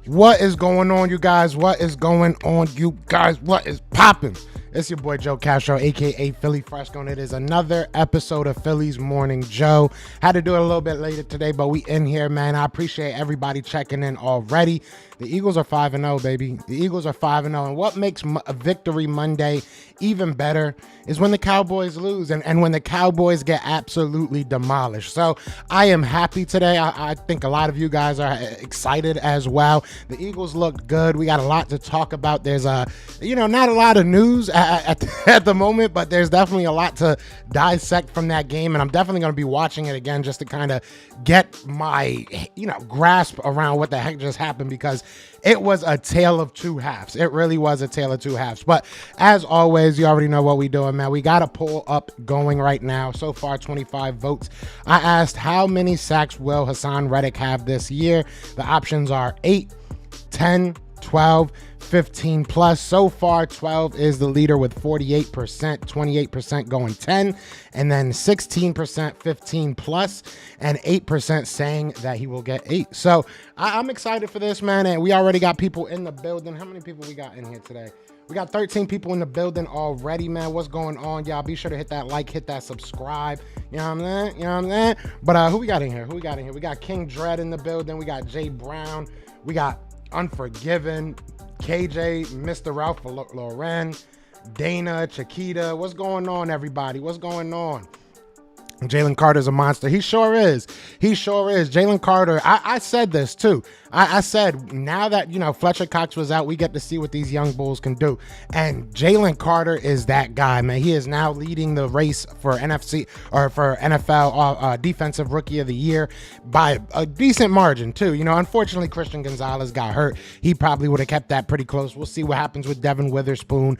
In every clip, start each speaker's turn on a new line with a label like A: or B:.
A: What is going on, you guys? What is going on, you guys? What is popping? It's your boy Joe Castro, aka Philly Fresco, and it is another episode of Philly's Morning Joe. Had to do it a little bit later today, but we in here, man. I appreciate everybody checking in already. The Eagles are 5-0, baby. The Eagles are 5-0, and what makes a Victory Monday even better is when the Cowboys lose and when the Cowboys get absolutely demolished. So I am happy today. I think a lot of you guys are excited as well. The Eagles looked good. We got a lot to talk about. There's not a lot of news at the moment, but there's definitely a lot to dissect from that game, and I'm definitely going to be watching it again just to kind of get my grasp around what the heck just happened, because it was a tale of two halves. It really was a tale of two halves. But as always, you already know what we doing, man. We got a poll up going right now. So far, 25 votes. I asked, how many sacks will Hassan Reddick have this year? The options are 8, 10, 12, 15 plus. So far, 12 is the leader with 48%, 28% going 10, and then 16% 15 plus, and 8% saying that he will get 8. So I'm excited for this, man, and we already got people in the building. How many people we got in here today? We got 13 people in the building already, man. What's going on, y'all? Be sure to hit that like, hit that subscribe. You know what I'm saying? But who we got in here? We got King Dread in the building. We got Jay Brown. We got Unforgiven, KJ, Mr. Ralph Lauren, Dana, Chiquita. What's going on, everybody? What's going on? Jalen Carter's a monster. He sure is. Jalen Carter, I said this too. I said, now that, Fletcher Cox was out, we get to see what these young bulls can do. And Jalen Carter is that guy, man. He is now leading the race for NFL Defensive Rookie of the Year by a decent margin too. Unfortunately, Christian Gonzalez got hurt. He probably would have kept that pretty close. We'll see what happens with Devin Witherspoon.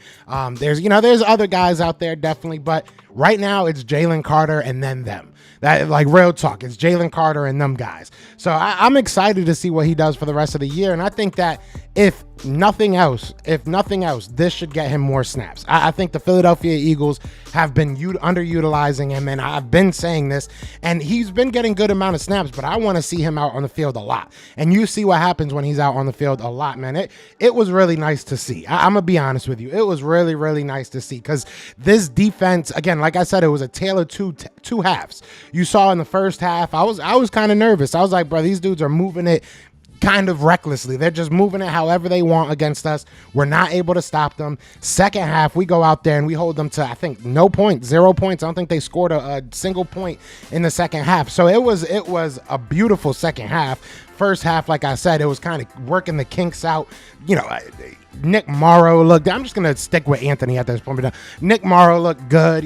A: There's other guys out there definitely, but right now it's Jalen Carter and then them. That, like, real talk, it's Jalen Carter and them guys. So I'm excited to see what he does for the rest of the year. And I think that if nothing else, this should get him more snaps. I think the Philadelphia Eagles have been underutilizing him, and I've been saying this, and he's been getting good amount of snaps, but I want to see him out on the field a lot. And you see what happens when he's out on the field a lot, man. It was really nice to see. I'm going to be honest with you. It was really, really nice to see, because this defense, again, like I said, it was a tale of two halves. You saw in the first half, I was kind of nervous. I was like, bro, these dudes are moving it kind of recklessly. They're just moving it however they want against us. We're not able to stop them. Second half, we go out there and we hold them to, I think, 0 points. I don't think they scored a single point in the second half. So it was a beautiful second half. First half, like I said, it was kind of working the kinks out. Nick Morrow looked, I'm just going to stick with Anthony at this point, but Nick Morrow looked good.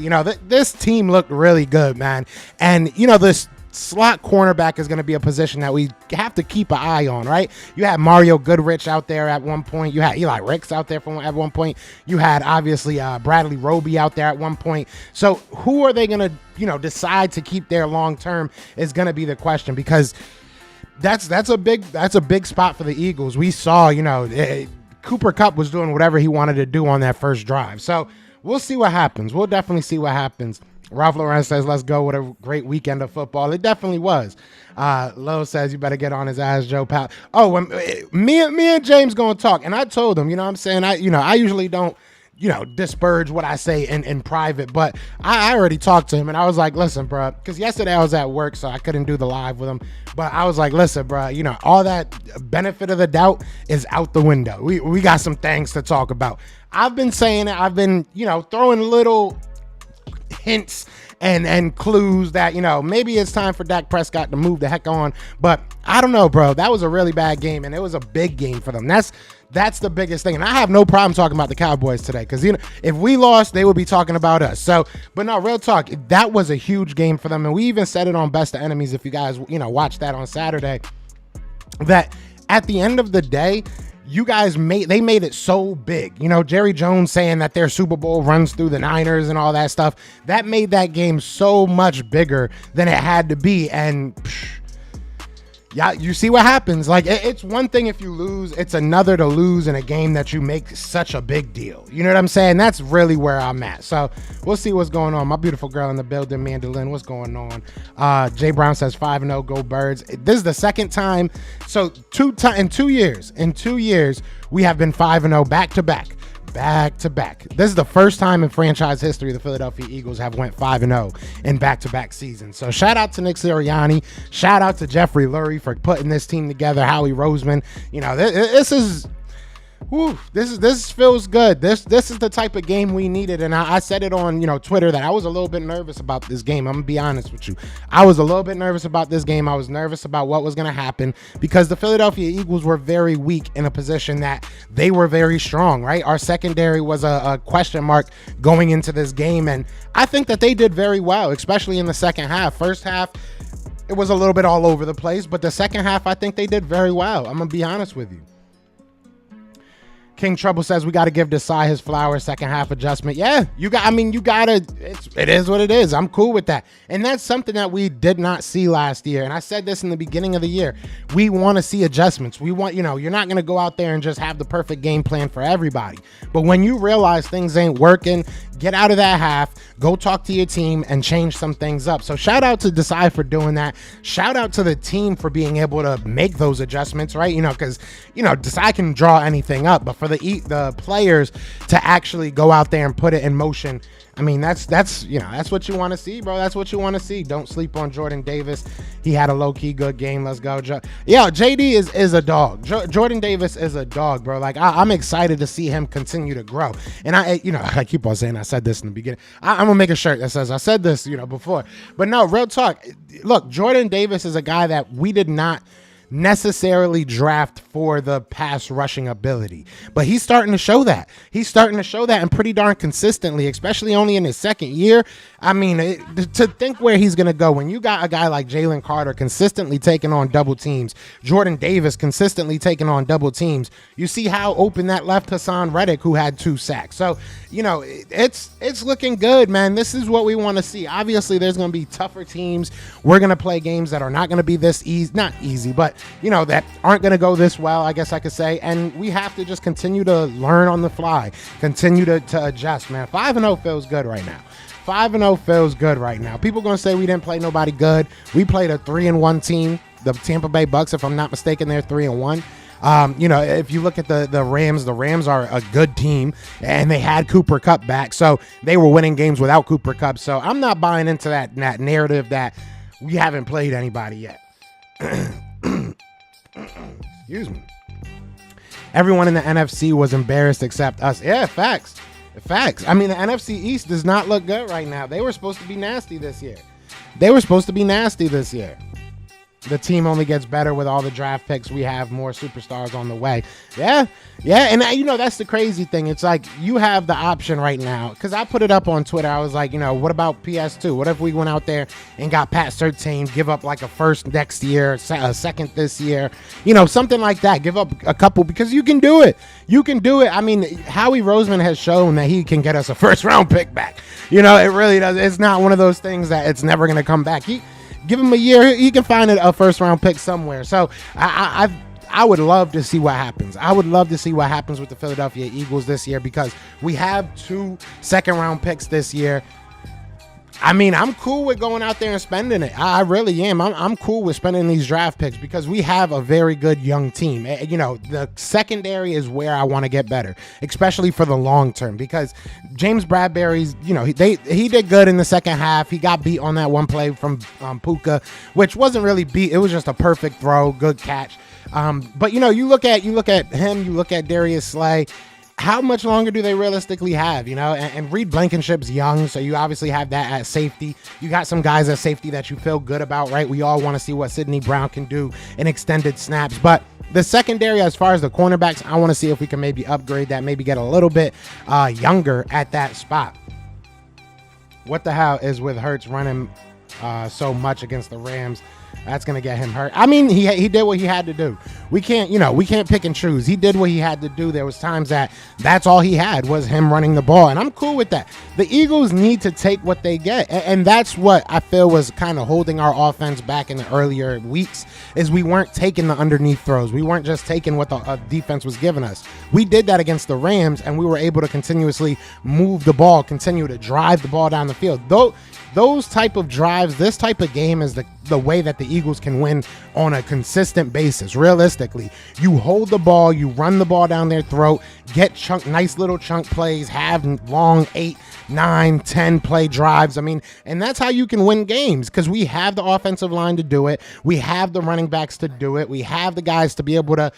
A: This team looked really good, man. And, this slot cornerback is going to be a position that we have to keep an eye on, right? You had Mario Goodrich out there at one point. You had Eli Ricks out there at one point. You had, obviously, Bradley Roby out there at one point. So who are they going to, decide to keep there long term is going to be the question, because that's a big spot for the Eagles. We saw, Cooper Kupp was doing whatever he wanted to do on that first drive. So we'll see what happens. We'll definitely see what happens. Ralph Lauren says, let's go. What a great weekend of football. It definitely was. Lowe says, you better get on his ass, Joe Powell. Oh, when me and James going to talk. And I told him, what I'm saying? I usually don't, disparage what I say in private, but I already talked to him, and I was like, listen, bro, because yesterday I was at work, so I couldn't do the live with him, but I was like, listen, bro, all that benefit of the doubt is out the window. We got some things to talk about. I've been saying it. I've been, throwing little hints and clues that, maybe it's time for Dak Prescott to move the heck on, but I don't know, bro. That was a really bad game, and it was a big game for them. That's the biggest thing. And I have no problem talking about the Cowboys today, because, if we lost, they would be talking about us. So, but no, real talk, that was a huge game for them. And we even said it on Best of Enemies, if you guys, watched that on Saturday, that at the end of the day, you guys made it so big. Jerry Jones saying that their Super Bowl runs through the Niners and all that stuff, that made that game so much bigger than it had to be. And Yeah, you see what happens. Like, it's one thing if you lose, it's another to lose in a game that you make such a big deal. You know what I'm saying? That's really where I'm at. So we'll see what's going on. My beautiful girl in the building, Mandolin, what's going on? Jay Brown says 5-0, go Birds. This is the second time. So in 2 years, we have been 5-0 back-to-back. This is the first time in franchise history the Philadelphia Eagles have went 5-0 in back-to-back seasons. So shout out to Nick Sirianni, shout out to Jeffrey Lurie for putting this team together. Howie Roseman, this feels good. This is the type of game we needed, and I said it on Twitter that I was a little bit nervous about this game. I'm gonna be honest with you. I was a little bit nervous about this game. I was nervous about what was gonna happen because the Philadelphia Eagles were very weak in a position that they were very strong. Right, our secondary was a question mark going into this game, and I think that they did very well, especially in the second half. First half, it was a little bit all over the place, but the second half, I think they did very well. I'm gonna be honest with you. King Trouble says we got to give Desai his flowers, second half adjustment. Yeah, it is what it is. I'm cool with that. And that's something that we did not see last year. And I said this in the beginning of the year. We want to see adjustments. We want, you're not going to go out there and just have the perfect game plan for everybody. But when you realize things ain't working, get out of that half, go talk to your team and change some things up. So shout out to Desai for doing that. Shout out to the team for being able to make those adjustments, right? Because, Desai can draw anything up, but for the players to actually go out there and put it in motion, I mean, that's what you want to see, bro. That's what you want to see. Don't sleep on Jordan Davis. He had a low-key good game. Let's go. JD is a dog. Jordan Davis is a dog, bro. Like, I'm excited to see him continue to grow. And I keep on saying I said this in the beginning. I'm going to make a shirt that says I said this, before. But no, real talk. Look, Jordan Davis is a guy that we did not necessarily draft for the pass rushing ability, but he's starting to show that. And pretty darn consistently, especially only in his second year. I mean, to think where he's going to go when you got a guy like Jalen Carter consistently taking on double teams, Jordan Davis consistently taking on double teams, you see how open that left Hassan Reddick, who had 2 sacks. So, it's looking good, man. This is what we want to see. Obviously, there's going to be tougher teams. We're going to play games that are not going to be this easy, not easy, but that aren't going to go this well, I guess I could say. And we have to just continue to learn on the fly, continue to adjust, man. 5-0 feels good right now. 5-0 feels good right now. People going to say we didn't play nobody good. We played a 3-1 team, the Tampa Bay Bucks, if I'm not mistaken. They're 3-1. If you look at the Rams are a good team, and they had Cooper Kupp back, so they were winning games without Cooper Kupp. So I'm not buying into that narrative that we haven't played anybody yet. Excuse me. Everyone in the NFC was embarrassed except us. Yeah, facts. I mean, the NFC East does not look good right now. They were supposed to be nasty this year. The team only gets better with all the draft picks. We have more superstars on the way. Yeah. And that's the crazy thing. It's like you have the option right now, because I put it up on Twitter. I was like, what about PS2? What if we went out there and got Pat Surtain, give up like a first next year, a second this year, something like that. Give up a couple, because you can do it. I mean, Howie Roseman has shown that he can get us a first round pick back. It really does. It's not one of those things that it's never going to come back. Give him a year, he can find a first round pick somewhere. So I would love to see what happens. I would love to see what happens with the Philadelphia Eagles this year, because we have 2 second round picks this year. I mean, I'm cool with going out there and spending it. I really am. I'm cool with spending these draft picks, because we have a very good young team. The secondary is where I want to get better, especially for the long term, because James Bradbury's, he did good in the second half. He got beat on that one play from Puka, which wasn't really beat. It was just a perfect throw, good catch. But you look at him, you look at Darius Slay. How much longer do they realistically have, And Reed Blankenship's young, so you obviously have that at safety. You got some guys at safety that you feel good about, right? We all want to see what Sidney Brown can do in extended snaps. But the secondary, as far as the cornerbacks, I want to see if we can maybe upgrade that, maybe get a little bit younger at that spot. What the hell is with Hurts running so much against the Rams? That's going to get him hurt. I mean, he did what he had to do. we can't pick and choose. He did what he had to do. There was times that's all he had was him running the ball, and I'm cool with that. The Eagles need to take what they get, and that's what I feel was kind of holding our offense back in the earlier weeks, is we weren't taking the underneath throws. We weren't just taking what the defense was giving us. We did that against the Rams, and we were able to continuously move the ball, continue to drive the ball down the field. Those type of drives, this type of game is the way that the Eagles can win on a consistent basis. Realistically, you hold the ball, you run the ball down their throat, get nice little chunk plays, have long 8, 9, 10 play drives. I mean, and that's how you can win games, because we have the offensive line to do it. We have the running backs to do it. We have the guys to be able to,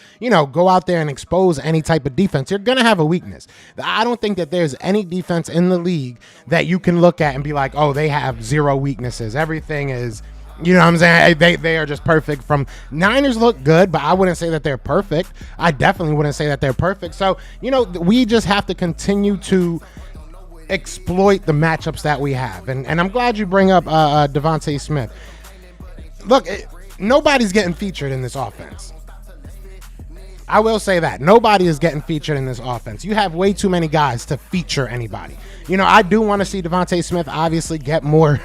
A: go out there and expose any type of defense. You're going to have a weakness. I don't think that there's any defense in the league that you can look at and be like, oh, they have zero weaknesses. Everything is, you know what I'm saying? They are just perfect. From Niners look good, but I wouldn't say that they're perfect. I definitely wouldn't say that they're perfect. So, we just have to continue to exploit the matchups that we have. And I'm glad you bring up Devontae Smith. Look, nobody's getting featured in this offense. I will say that. Nobody is getting featured in this offense. You have way too many guys to feature anybody. I do want to see Devontae Smith obviously get more,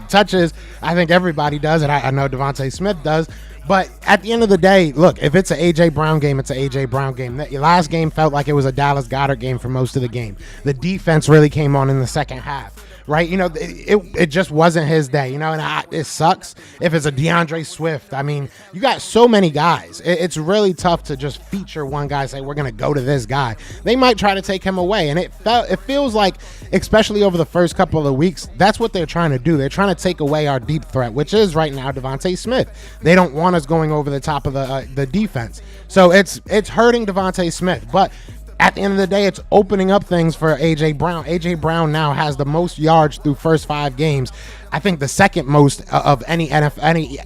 A: touches. I think everybody does, and I know Devontae Smith does. But at the end of the day, look, if it's an A.J. Brown game, it's an A.J. Brown game. The last game felt like it was a Dallas Goedert game for most of the game. The defense really came on in the second half. Right, it just wasn't his day, and it sucks if it's a DeAndre Swift. I mean, you got so many guys. It's really tough to just feature one guy, say we're gonna go to this guy. They might try to take him away, and it feels like, especially over the first couple of weeks, that's what they're trying to do. They're trying to take away our deep threat, which is right now Devontae Smith. They don't want us going over the top of the defense, so it's hurting Devontae Smith, but at the end of the day, it's opening up things for A.J. Brown. A.J. Brown now has the most yards through first 5 games. I think the second most of any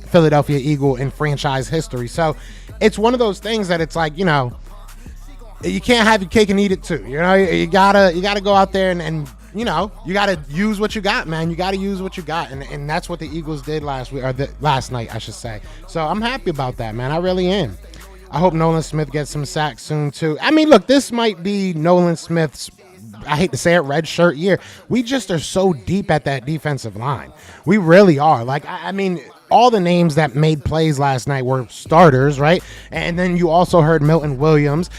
A: Philadelphia Eagle in franchise history. So it's one of those things that it's like, you can't have your cake and eat it too. You gotta go out there and you gotta use what you got, man. You gotta use what you got, and that's what the Eagles did last night, I should say. So I'm happy about that, man. I really am. I hope Nolan Smith gets some sacks soon, too. I mean, look, this might be Nolan Smith's, I hate to say it, red shirt year. We just are so deep at that defensive line. We really are. Like, I mean, all the names that made plays last night were starters, right? And then you also heard Milton Williams.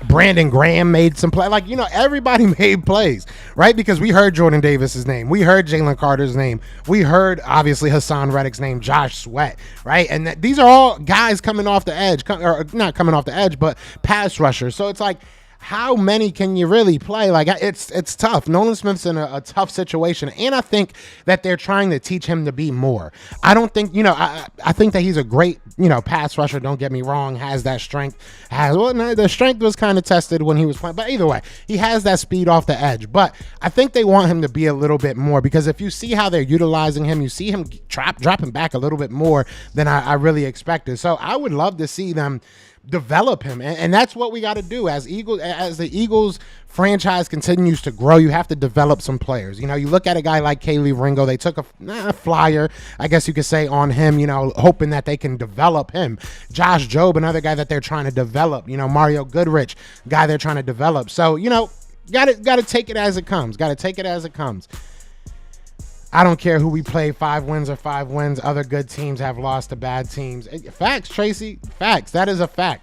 A: Brandon Graham made some play. Like, everybody made plays, right? Because we heard Jordan Davis's name. We heard Jalen Carter's name. We heard, obviously, Hassan Reddick's name, Josh Sweat, right? And these are all guys coming off the edge, or not coming off the edge, but pass rushers. So it's like, how many can you really play? Like, it's tough. Nolan Smith's in a tough situation, and I think that they're trying to teach him to be more. I don't think, I think that he's a great, pass rusher. Don't get me wrong. Has that strength. The strength was kind of tested when he was playing, but either way, he has that speed off the edge. But I think they want him to be a little bit more, because if you see how they're utilizing him, you see him dropping back a little bit more than I really expected. So I would love to see them develop him, and that's what we got to do as the Eagles franchise continues to grow. You have to develop some players. You look at a guy like Kaylee Ringo. They took a flyer, I guess you could say, on him, hoping that they can develop him. Josh Jobe, another guy that they're trying to develop. Mario Goodrich, guy they're trying to develop. So got to take it as it comes. I don't care who we play, 5 wins or 5 wins. Other good teams have lost to bad teams. Facts, Tracy. Facts. That is a fact.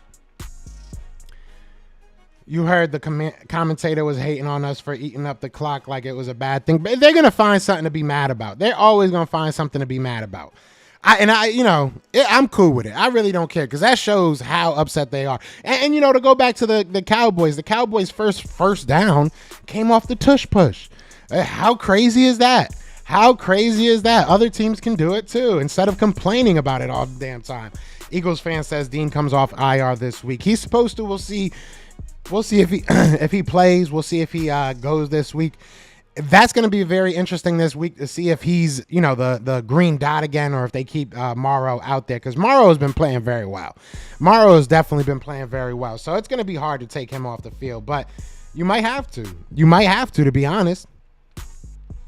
A: You heard the commentator was hating on us for eating up the clock like it was a bad thing. But they're going to find something to be mad about. They're always going to find something to be mad about. I'm cool with it. I really don't care, because that shows how upset they are. And to go back to the Cowboys' first down came off the tush push. How crazy is that? Other teams can do it too, instead of complaining about it all the damn time. Eagles fan says Dean comes off IR this week. He's supposed to. We'll see if he if he plays. We'll see if he goes this week. That's going to be very interesting this week to see if he's, the green dot again, or if they keep Morrow out there, because Morrow has been playing very well. Morrow has definitely been playing very well. So it's going to be hard to take him off the field, but you might have to. To be honest.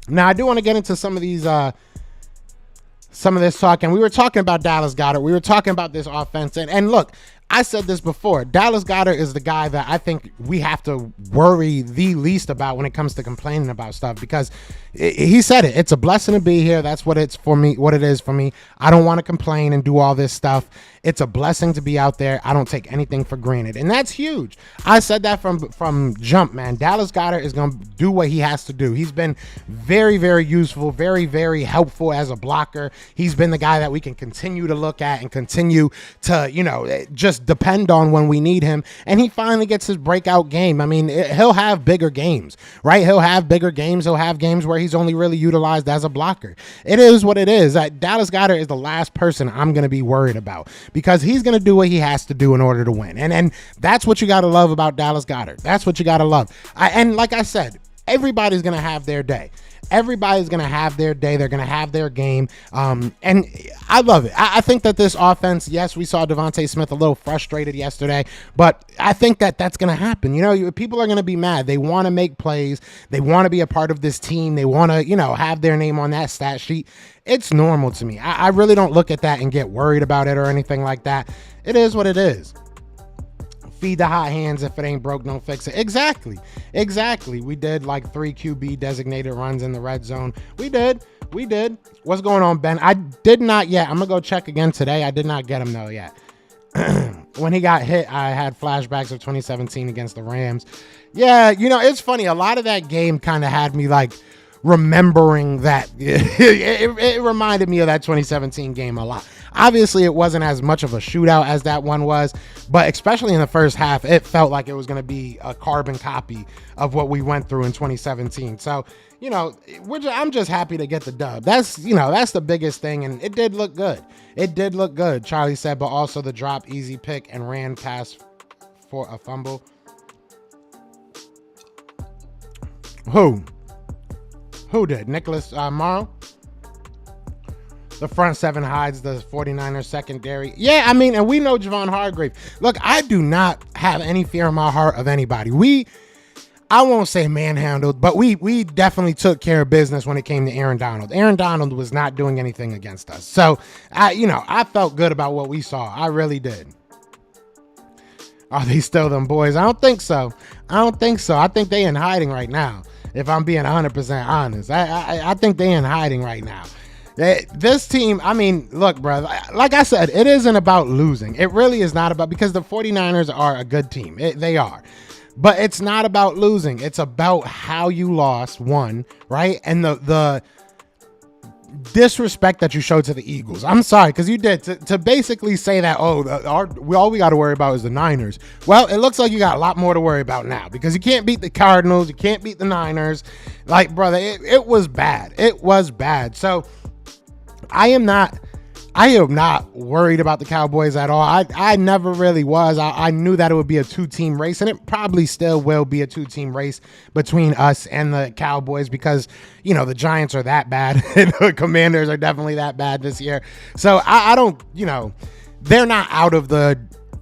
A: Now, I do want to get into some of these, some of this talk, and we were talking about Dallas Goedert. We were talking about this offense, and look, I said this before. Dallas Goedert is the guy that I think we have to worry the least about when it comes to complaining about stuff, because he said it. It's a blessing to be here. That's what it's for me. What it is for me. I don't want to complain and do all this stuff. It's a blessing to be out there. I don't take anything for granted, and that's huge. I said that from jump, man. Dallas Goedert is going to do what he has to do. He's been very, very useful, very, very helpful as a blocker. He's been the guy that we can continue to look at and continue to, just depend on when we need him. And he finally gets his breakout game. I mean, he'll have bigger games, right? He'll have bigger games. He'll have games where he's only really utilized as a blocker. It is what it is. Dallas Goedert is the last person I'm going to be worried about, because he's going to do what he has to do in order to win. And that's what you got to love about Dallas Goedert. That's what you got to love. And like I said, everybody's going to have their day. Everybody's going to have their day. They're going to have their game. And I love it. I think that this offense, yes, we saw Devontae Smith a little frustrated yesterday, but I think that that's going to happen. People are going to be mad. They want to make plays. They want to be a part of this team. They want to, have their name on that stat sheet. It's normal to me. I really don't look at that and get worried about it or anything like that. It is what it is. Feed the hot hands. If it ain't broke, don't fix it. Exactly. We did like 3 QB designated runs in the red zone. We did. What's going on, Ben? I did not yet. I'm going to go check again today. I did not get him though yet. When he got hit, I had flashbacks of 2017 against the Rams. Yeah, it's funny. A lot of that game kind of had me like remembering that. It reminded me of that 2017 game a lot. Obviously, it wasn't as much of a shootout as that one was, but especially in the first half, it felt like it was going to be a carbon copy of what we went through in 2017. So, I'm just happy to get the dub. That's the biggest thing, and it did look good. Charlie said, but also the drop, easy pick, and ran past for a fumble. Who did? Nicholas Morrow? The front seven hides the 49ers secondary. Yeah, I mean, and we know Javon Hargrave. Look, I do not have any fear in my heart of anybody. I won't say manhandled, but we definitely took care of business when it came to Aaron Donald. Aaron Donald was not doing anything against us. So, I felt good about what we saw. I really did. Are they still them boys? I don't think so. I think they in hiding right now, if I'm being 100% honest. I think they in hiding right now. This team, I mean, look, bro, like I said, it isn't about losing. It really is not about, because the 49ers are a good team. They are. But it's not about losing. It's about how you lost, one, right? And the disrespect that you showed to the Eagles. I'm sorry, because you did. To basically say that, all we got to worry about is the Niners. Well, it looks like you got a lot more to worry about now, because you can't beat the Cardinals. You can't beat the Niners. Like, brother, it was bad. It was bad. So, I am not worried about the Cowboys at all. I never really was. I knew that it would be a 2-team race, and it probably still will be a 2-team race between us and the Cowboys, because, the Giants are that bad and the Commanders are definitely that bad this year. So I don't, they're not out of the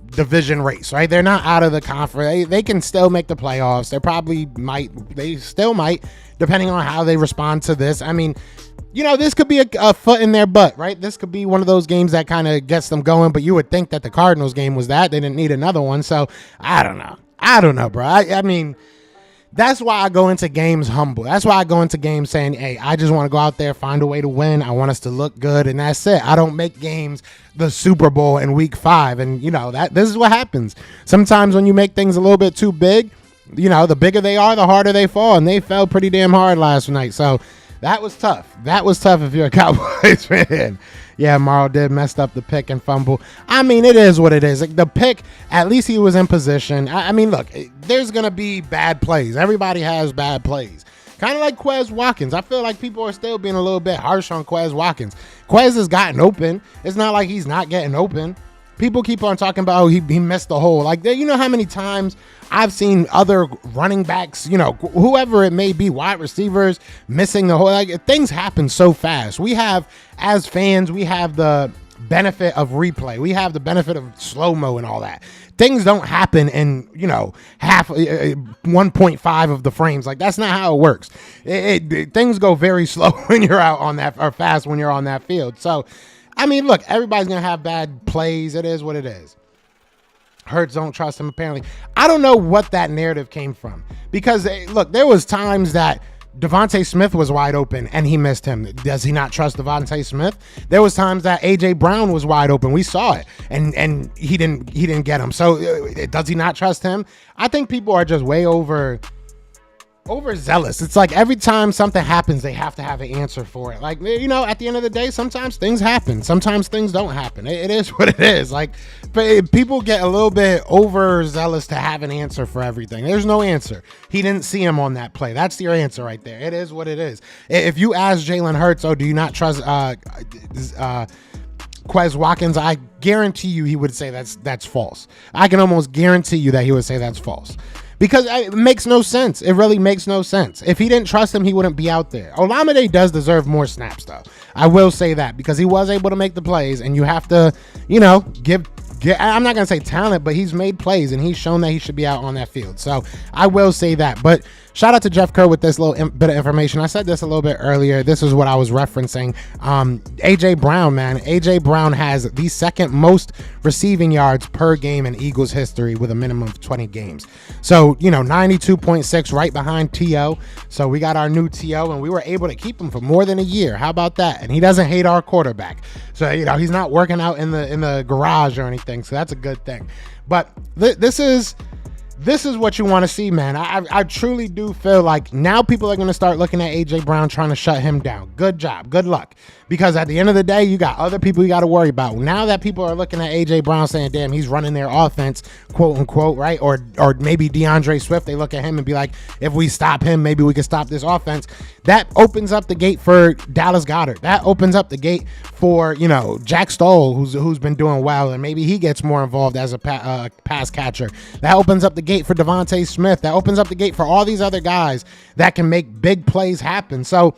A: division race, right? They're not out of the conference. They can still make the playoffs. They still might, depending on how they respond to this. I mean, this could be a foot in their butt, right? This could be one of those games that kind of gets them going, but you would think that the Cardinals game was that. They didn't need another one, so I don't know, bro. I mean, that's why I go into games humble. That's why I go into games saying, hey, I just want to go out there, find a way to win. I want us to look good, and that's it. I don't make games the Super Bowl in week 5, and, this is what happens. Sometimes when you make things a little bit too big, the bigger they are, the harder they fall, and they fell pretty damn hard last night, so that was tough. That was tough if you're a Cowboys fan. Yeah, Morrow did messed up the pick and fumble. I mean, it is what it is. Like, the pick, at least he was in position. I mean, look, there's going to be bad plays. Everybody has bad plays. Kind of like Quez Watkins. I feel like people are still being a little bit harsh on Quez Watkins. Quez has gotten open. It's not like he's not getting open. People keep on talking about, he missed the hole. Like, how many times I've seen other running backs, whoever it may be, wide receivers missing the hole. Like, things happen so fast. We have, as fans, we have the benefit of replay. We have the benefit of slow-mo and all that. Things don't happen in, half 1.5 of the frames. Like, that's not how it works. Things go very slow when you're out on that, or fast when you're on that field. So, I mean, look, everybody's going to have bad plays. It is what it is. Hurts don't trust him, apparently. I don't know what that narrative came from. Because, look, there was times that Devontae Smith was wide open and he missed him. Does he not trust Devontae Smith? There was times that A.J. Brown was wide open. We saw it. And he didn't get him. So does he not trust him? I think people are just way overzealous. It's like every time something happens, they have to have an answer for it. Like, you know, at the end of the day, sometimes things happen. Sometimes things don't happen. It is what it is. Like, but people get a little bit overzealous to have an answer for everything. There's no answer. He didn't see him on that play. That's your answer right there. It is what it is. If you ask Jalen Hurts, do you not trust Quez Watkins? I guarantee you he would say that's false. I can almost guarantee you that he would say that's false. Because it makes no sense. It really makes no sense. If he didn't trust him, he wouldn't be out there. Olamide does deserve more snaps, though. I will say that, because he was able to make the plays, and you have to, you know, I'm not going to say talent, but he's made plays, and he's shown that he should be out on that field. So I will say that. But shout out to Jeff Kerr with this little bit of information. I said this a little bit earlier. This is what I was referencing. A.J. Brown, man. A.J. Brown has the second most receiving yards per game in Eagles history with a minimum of 20 games. So, you know, 92.6 right behind T.O. So we got our new T.O. and we were able to keep him for more than a year. How about that? And he doesn't hate our quarterback. So, you know, he's not working out in the garage or anything. So that's a good thing. But this is what you want to see, man. I truly do feel like now people are going to start looking at A.J. Brown, trying to shut him down. Good job. Good luck. Because at the end of the day, you got other people you got to worry about. Now that people are looking at A.J. Brown saying, damn, he's running their offense, quote unquote, right? Or maybe DeAndre Swift, they look at him and be like, if we stop him, maybe we can stop this offense. That opens up the gate for Dallas Goedert. That opens up the gate for, you know, Jack Stoll, who's been doing well, and maybe he gets more involved as a pass catcher. That opens up the gate for Devontae Smith. That opens up the gate for all these other guys that can make big plays happen. So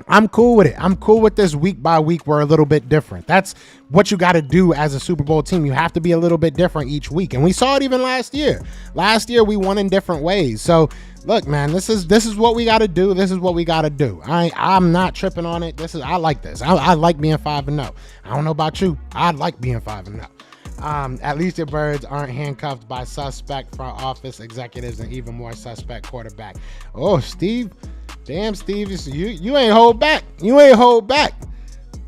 A: I'm cool with it. I'm cool with this week by week. We're a little bit different. That's what you got to do as a Super Bowl team. You have to be a little bit different each week. And we saw it even last year. Last year, we won in different ways. So look, man, this is what we got to do. This is what we got to do. I'm not tripping on it. I like this. I like being 5-0. I don't know about you. I like being 5-0. At least your birds aren't handcuffed by suspect front office executives and even more suspect quarterback. Oh, Steve. Damn, Steve, you ain't hold back. You ain't hold back.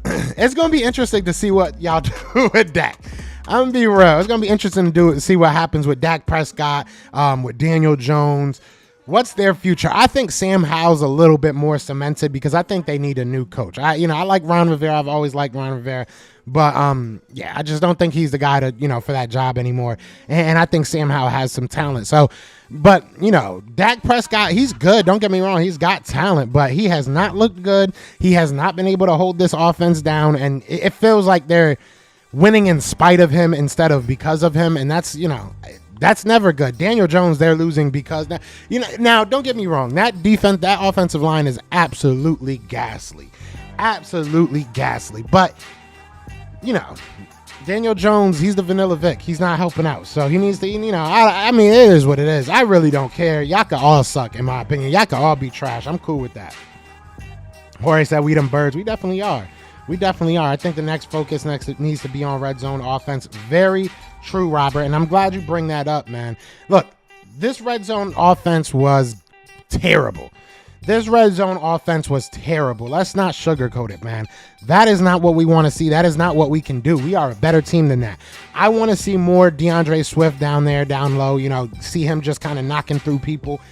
A: It's going to be interesting to see what y'all do with Dak. I'm going to be real. It's going to be interesting to see what happens with Dak Prescott, with Daniel Jones. What's their future? I think Sam Howell's a little bit more cemented because I think they need a new coach. I like Ron Rivera. I've always liked Ron Rivera. But, I just don't think he's the guy to, for that job anymore. And I think Sam Howell has some talent. So, but, Dak Prescott, he's good. Don't get me wrong. He's got talent, but he has not looked good. He has not been able to hold this offense down. And it feels like they're winning in spite of him instead of because of him. And that's, that's never good. Daniel Jones, they're losing because now don't get me wrong. That offensive line is absolutely ghastly. Absolutely ghastly. But, Daniel Jones, he's the vanilla Vic. He's not helping out. So he needs to, I mean, it is what it is. I really don't care. Y'all can all suck, in my opinion. Y'all can all be trash. I'm cool with that. Jorge said we them birds. We definitely are. We definitely are. I think the next focus needs to be on red zone offense. Very true, Robert. And I'm glad you bring that up, man. Look, this red zone offense was terrible. This red zone offense was terrible. Let's not sugarcoat it, man. That is not what we want to see. That is not what we can do. We are a better team than that. I want to see more DeAndre Swift down there, down low, see him just kind of knocking through people.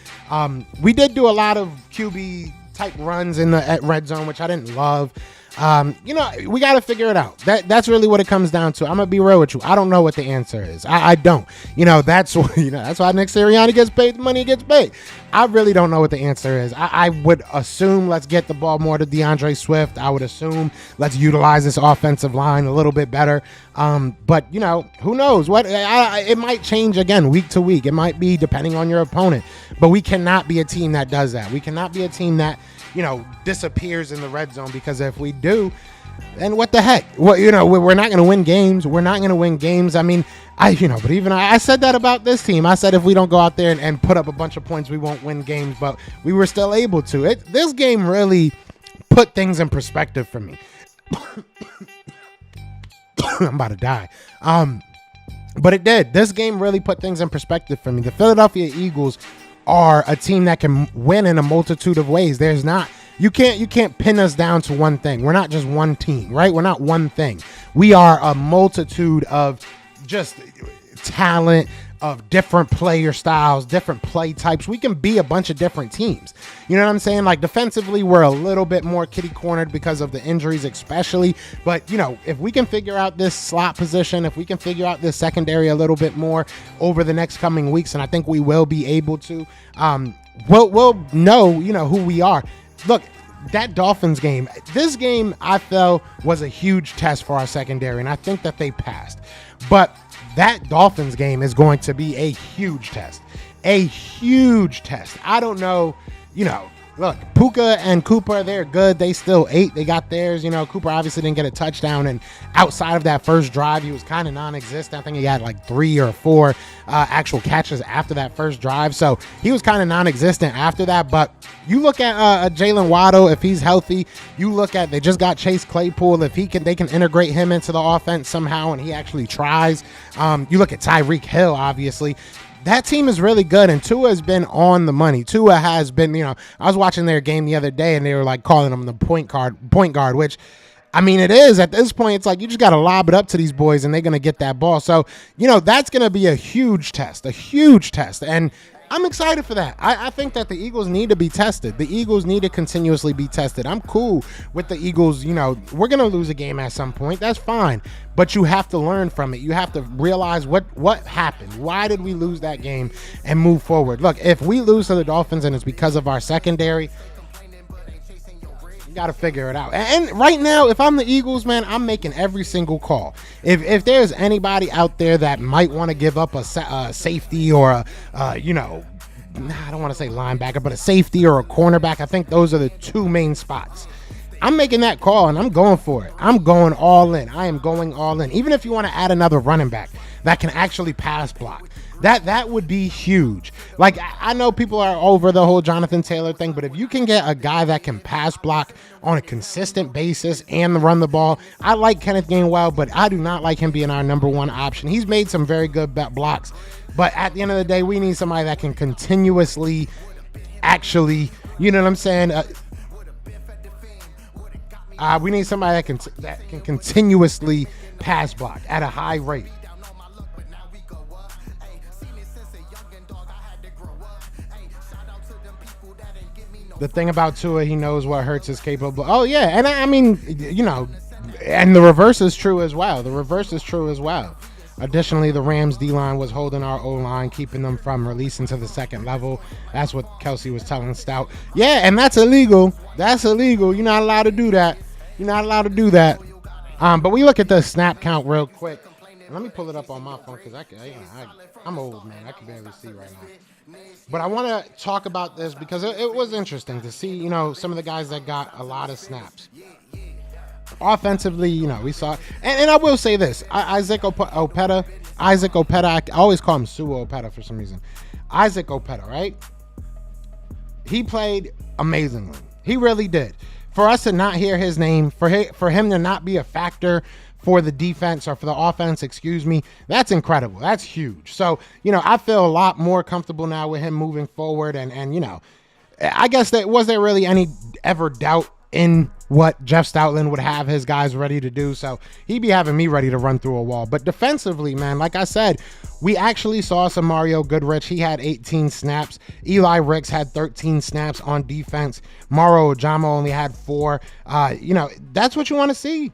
A: We did do a lot of QB type runs at red zone, which I didn't love. We got to figure it out. That's really what it comes down to. I'm gonna be real with you. I don't know what the answer is. I don't. That's why Nick Sirianni gets paid the money he gets paid. I really don't know what the answer is. I would assume let's get the ball more to DeAndre Swift. I would assume let's utilize this offensive line a little bit better. But who knows? It might change again week to week. It might be depending on your opponent. But we cannot be a team that does that. We cannot be a team that disappears in the red zone, because if we do, then what the heck? Well, we're not going to win games. We're not going to win games. I mean, but even I said that about this team. I said if we don't go out there and put up a bunch of points, we won't win games, but we were still able to. This game really put things in perspective for me. I'm about to die. But it did. This game really put things in perspective for me. The Philadelphia Eagles are a team that can win in a multitude of ways. There's not you can't pin us down to one thing. We're not just one team, right? We're not one thing. We are a multitude of just talent, of different player styles, different play types. We can be a bunch of different teams. You know what I'm saying? Like defensively, we're a little bit more kitty cornered because of the injuries, especially. But, you know, if we can figure out this slot position, if we can figure out this secondary a little bit more over the next coming weeks, and I think we will be able to, we'll know, you know, who we are. Look, that Dolphins game, this game I felt was a huge test for our secondary, and I think that they passed. But that Dolphins game is going to be a huge test. A huge test. I don't know, you know, look, Puka and Cooper, they're good. They still ate. They got theirs. You know, Cooper obviously didn't get a touchdown, and outside of that first drive, he was kind of non-existent. I think he had like 3 or 4 actual catches after that first drive, so he was kind of non-existent after that. But you look at Jalen Waddle, if he's healthy. You look at, they just got Chase Claypool. If they can integrate him into the offense somehow, and he actually tries. You look at Tyreek Hill, obviously. That team is really good, and Tua has been on the money. Tua has been, you know, I was watching their game the other day, and they were like calling him the point guard, which, I mean, it is. At this point, it's like you just got to lob it up to these boys, and they're going to get that ball. So, you know, that's going to be a huge test, and I'm excited for that. I think that the Eagles need to be tested. The Eagles need to continuously be tested. I'm cool with the Eagles. You know, we're going to lose a game at some point. That's fine. But you have to learn from it. You have to realize what happened. Why did we lose that game and move forward? Look, if we lose to the Dolphins and it's because of our secondary, you got to figure it out. And right now, if I'm the Eagles, man, I'm making every single call. If there's anybody out there that might want to give up a safety or you know, I don't want to say linebacker, but a safety or a cornerback, I think those are the 2 main spots. I'm making that call, and I'm going for it. I'm going all in. I am going all in. Even if you want to add another running back that can actually pass block, that would be huge. Like, I know people are over the whole Jonathan Taylor thing, but if you can get a guy that can pass block on a consistent basis and run the ball, I like Kenneth Gainwell, but I do not like him being our number 1 option. He's made some very good blocks, but at the end of the day, we need somebody that can continuously actually, you know what I'm saying? We need somebody that can continuously pass block at a high rate. The thing about Tua, he knows what Hurts is capable. Oh, yeah. And I mean, you know, and the reverse is true as well. Additionally, the Rams D-line was holding our O-line, keeping them from releasing to the second level. That's what Kelsey was telling Stout. Yeah, and that's illegal. That's illegal. You're not allowed to do that. But we look at the snap count real quick. Let me pull it up on my phone because I'm old, man. I can barely see right now. But I want to talk about this because it was interesting to see, you know, some of the guys that got a lot of snaps. Offensively, you know, we saw, and I will say this, Isaac Opeta, I always call him Sue Opeta for some reason. Isaac Opeta, right? He played amazingly. He really did. For us to not hear his name, for him to not be a factor for the defense or for the offense, that's incredible. That's huge. So, you know, I feel a lot more comfortable now with him moving forward. And you know, I guess was there really any ever doubt in what Jeff Stoutland would have his guys ready to do? So he'd be having me ready to run through a wall. But defensively, man, like I said, we actually saw some Mario Goodrich. He had 18 snaps. Eli Ricks had 13 snaps on defense. Mauro Ujama only had 4. You know, that's what you want to see.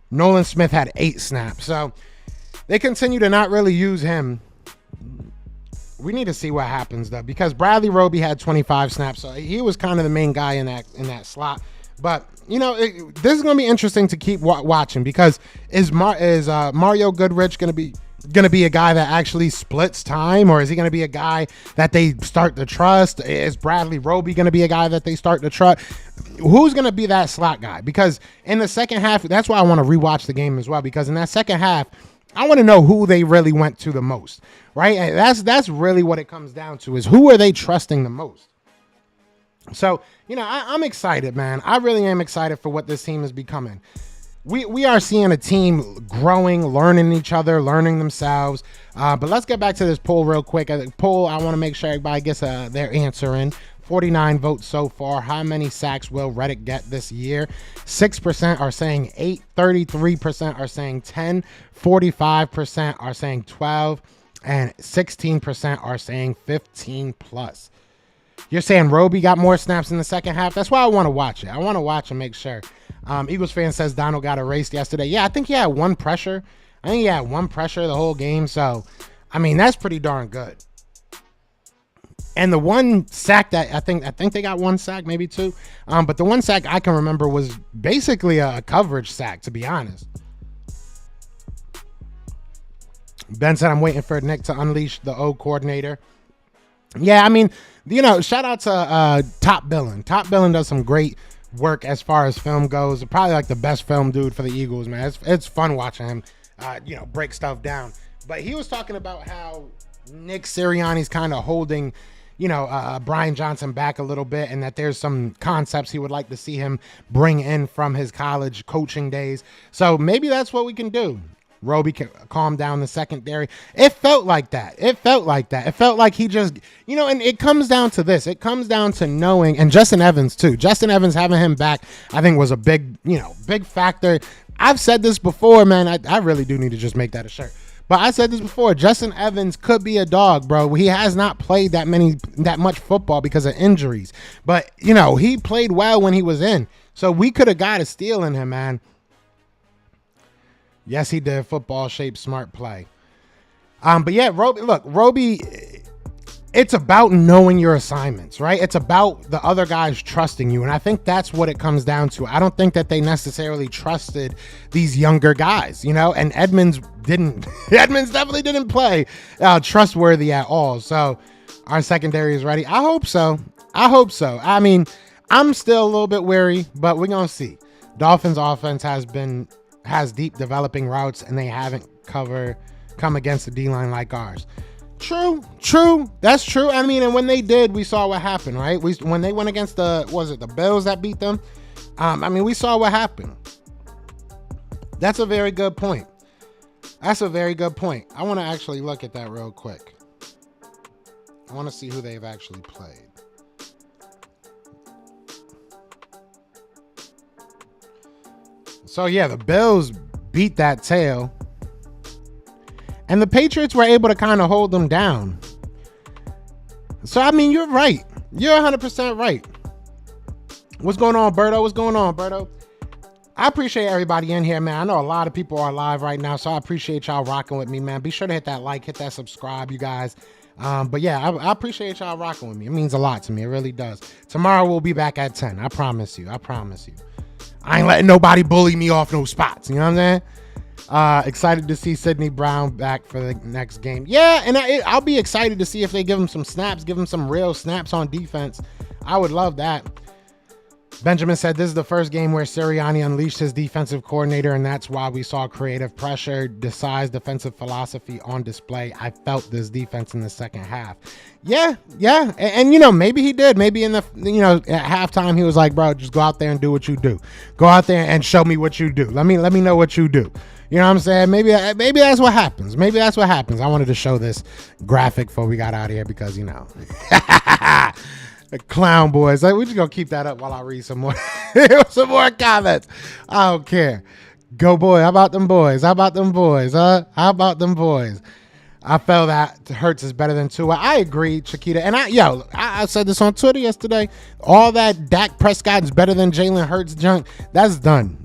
A: Nolan Smith had 8 snaps. So they continue to not really use him. We need to see what happens, though, because Bradley Roby had 25 snaps, so he was kind of the main guy in that slot. But, you know, this is going to be interesting to keep watching because is Mario Goodrich going to be a guy that actually splits time, or is he going to be a guy that they start to trust? Is Bradley Roby going to be a guy that they start to trust? Who's going to be that slot guy? Because in the second half, that's why I want to rewatch the game as well, because in that second half, I want to know who they really went to the most, right? And that's really what it comes down to, is who are they trusting the most? So, I'm excited, man. I really am excited for what this team is becoming. We are seeing a team growing, learning each other, learning themselves. But let's get back to this poll real quick. Poll, I want to make sure everybody gets their answer in. 49 votes so far. How many sacks will Reddick get this year? 6% are saying 8, 33% are saying 10, 45% are saying 12, and 16% are saying 15 plus. You're saying Roby got more snaps in the second half? That's why I want to watch it. I want to watch and make sure. Eagles fan says Donald got erased yesterday. Yeah, I think he had one pressure. The whole game. So, I mean, that's pretty darn good. And the one sack that I think they got one sack, maybe two. But the one sack I can remember was basically a coverage sack, to be honest. Ben said, I'm waiting for Nick to unleash the O coordinator. Yeah, I mean, shout out to Top Billin. Top Billin does some great work as far as film goes. Probably like the best film dude for the Eagles, man. It's fun watching him, break stuff down. But he was talking about how Nick Sirianni's kind of holding, Brian Johnson back a little bit, and that there's some concepts he would like to see him bring in from his college coaching days. So maybe that's what we can do. Roby can calm down the secondary. It felt like that. It felt like he just, and it comes down to this. It comes down to knowing, and Justin Evans too. Justin Evans, having him back, I think was a big factor. I've said this before, man. I really do need to just make that a shirt. But I said this before. Justin Evans could be a dog, bro. He has not played that much football because of injuries. But, he played well when he was in. So we could have got a steal in him, man. Yes, he did. Football shaped smart play. But yeah, Roby, it's about knowing your assignments, right? It's about the other guys trusting you. And I think that's what it comes down to. I don't think that they necessarily trusted these younger guys, and Edmonds didn't. Edmonds definitely didn't play trustworthy at all. So our secondary is ready. I hope so. I mean, I'm still a little bit wary, but we're going to see. Dolphins offense has deep developing routes, and they haven't come against the D-line like ours. True. That's true. I mean, and when they did, we saw what happened, right? When they went against the Bills that beat them? We saw what happened. That's a very good point. I want to actually look at that real quick. I want to see who they've actually played. So, yeah, the Bills beat that tail. And the Patriots were able to kind of hold them down. So, I mean, you're right. You're 100% right. What's going on, Berto? I appreciate everybody in here, man. I know a lot of people are live right now, so I appreciate y'all rocking with me, man. Be sure to hit that like, hit that subscribe, you guys. But yeah, I appreciate y'all rocking with me. It means a lot to me. It really does. Tomorrow we'll be back at 10. I promise you. I ain't letting nobody bully me off no spots. You know what I'm saying? Excited to see Sidney Brown back for the next game. Yeah, and I'll be excited to see if they give him some snaps, give him some real snaps on defense. I would love that. Benjamin said this is the first game where Sirianni unleashed his defensive coordinator, and that's why we saw creative pressure, Desai's defensive philosophy on display. I felt this defense in the second half. Yeah. And maybe he did. Maybe in the, at halftime he was like, bro, just go out there and do what you do. Go out there and show me what you do. Let me know what you do. You know what I'm saying? Maybe that's what happens. I wanted to show this graphic before we got out of here because, the clown boys. We're just going to keep that up while I read some more comments. I don't care. Go boy. How about them boys? Huh? How about them boys? I felt that Hurts is better than Tua. I agree, Chiquita. And I said this on Twitter yesterday. All that Dak Prescott is better than Jalen Hurts junk, that's done.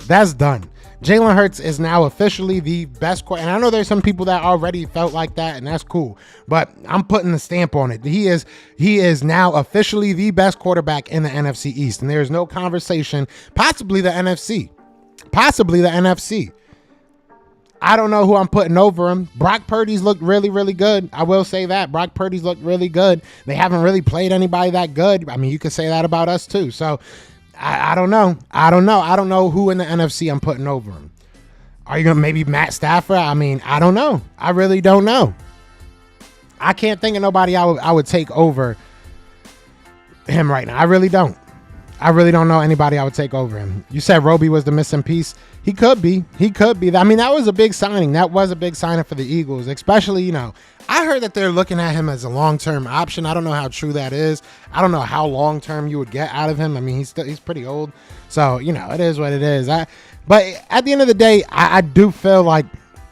A: Jalen Hurts is now officially the best quarterback. And I know there's some people that already felt like that, and that's cool. But I'm putting the stamp on it. He is now officially the best quarterback in the NFC East. And there's no conversation. Possibly the NFC. I don't know who I'm putting over him. Brock Purdy's looked really, really good. I will say that. Brock Purdy's looked really good. They haven't really played anybody that good. I mean, you could say that about us too. So I don't know. I don't know who in the NFC I'm putting over him. Are you going to maybe Matt Stafford? I mean, I don't know. I really don't know. I can't think of nobody I would take over him right now. I really don't. I really don't know anybody I would take over him. You said Roby was the missing piece. He could be. He could be. I mean, that was a big signing. That was a big signing for the Eagles, especially, I heard that they're looking at him as a long-term option. I don't know how true that is. I don't know how long-term you would get out of him. I mean, he's pretty old. So, it is what it is. But at the end of the day, I do feel like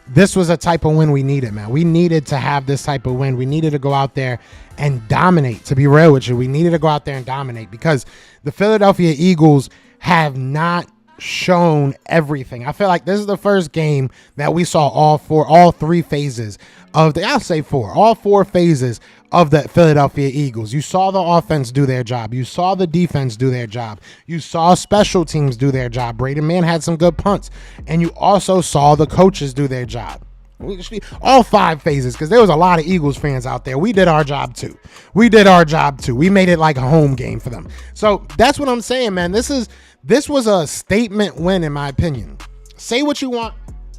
A: this was a type of win we needed, man. We needed to have this type of win. We needed to go out there and dominate, to be real with you. We needed to go out there and dominate because the Philadelphia Eagles have not shown everything. I feel like this is the first game that we saw all three phases of all four phases of the Philadelphia Eagles. You saw the offense do their job. You saw the defense do their job. You saw special teams do their job. Braden Mann had some good punts. And you also saw the coaches do their job. All five phases, because there was a lot of Eagles fans out there. We did our job too. We made it like a home game for them. So that's what I'm saying, man. This was a statement win, in my opinion. Say what you want.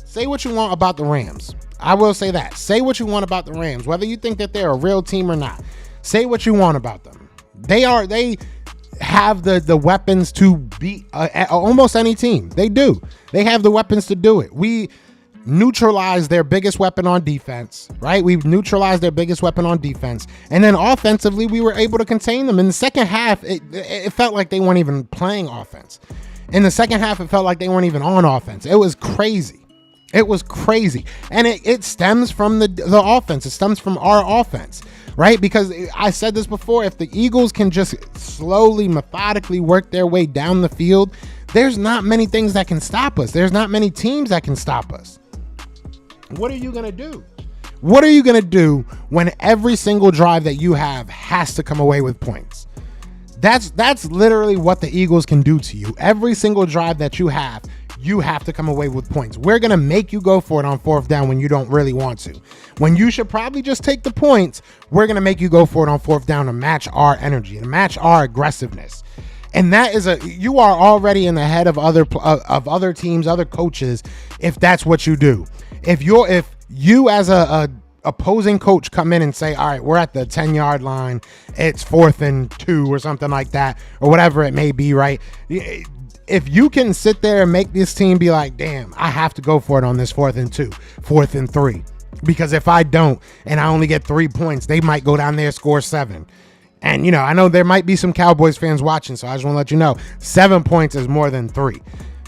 A: Say what you want about the Rams. I will say that. Say what you want about the Rams, whether you think that they're a real team or not. Say what you want about them. They have the weapons to beat almost any team. They do. They have the weapons to do it. We neutralized their biggest weapon on defense, right? We've neutralized their biggest weapon on defense. And then offensively, we were able to contain them. In the second half, it felt like they weren't even playing offense. In the second half, it felt like they weren't even on offense. It was crazy. It was crazy. And it stems from the offense. It stems from our offense, right? Because I said this before, if the Eagles can just slowly, methodically work their way down the field, there's not many things that can stop us. There's not many teams that can stop us. What are you going to do? What are you going to do when every single drive that you have has to come away with points? That's literally what the Eagles can do to you. Every single drive that you have to come away with points. We're going to make you go for it on fourth down when you don't really want to. When you should probably just take the points, we're going to make you go for it on fourth down to match our energy, to match our aggressiveness. And that is you are already in the head of other teams, other coaches, if that's what you do. If you as a opposing coach come in and say, all right, we're at the 10-yard line, it's 4th and 2 or something like that, or whatever it may be, right? If you can sit there and make this team be like, damn, I have to go for it on this 4th and 2, 4th and 3, because if I don't and I only get 3 points, they might go down there, score 7. And, I know there might be some Cowboys fans watching, so I just want to let you know, 7 points is more than 3.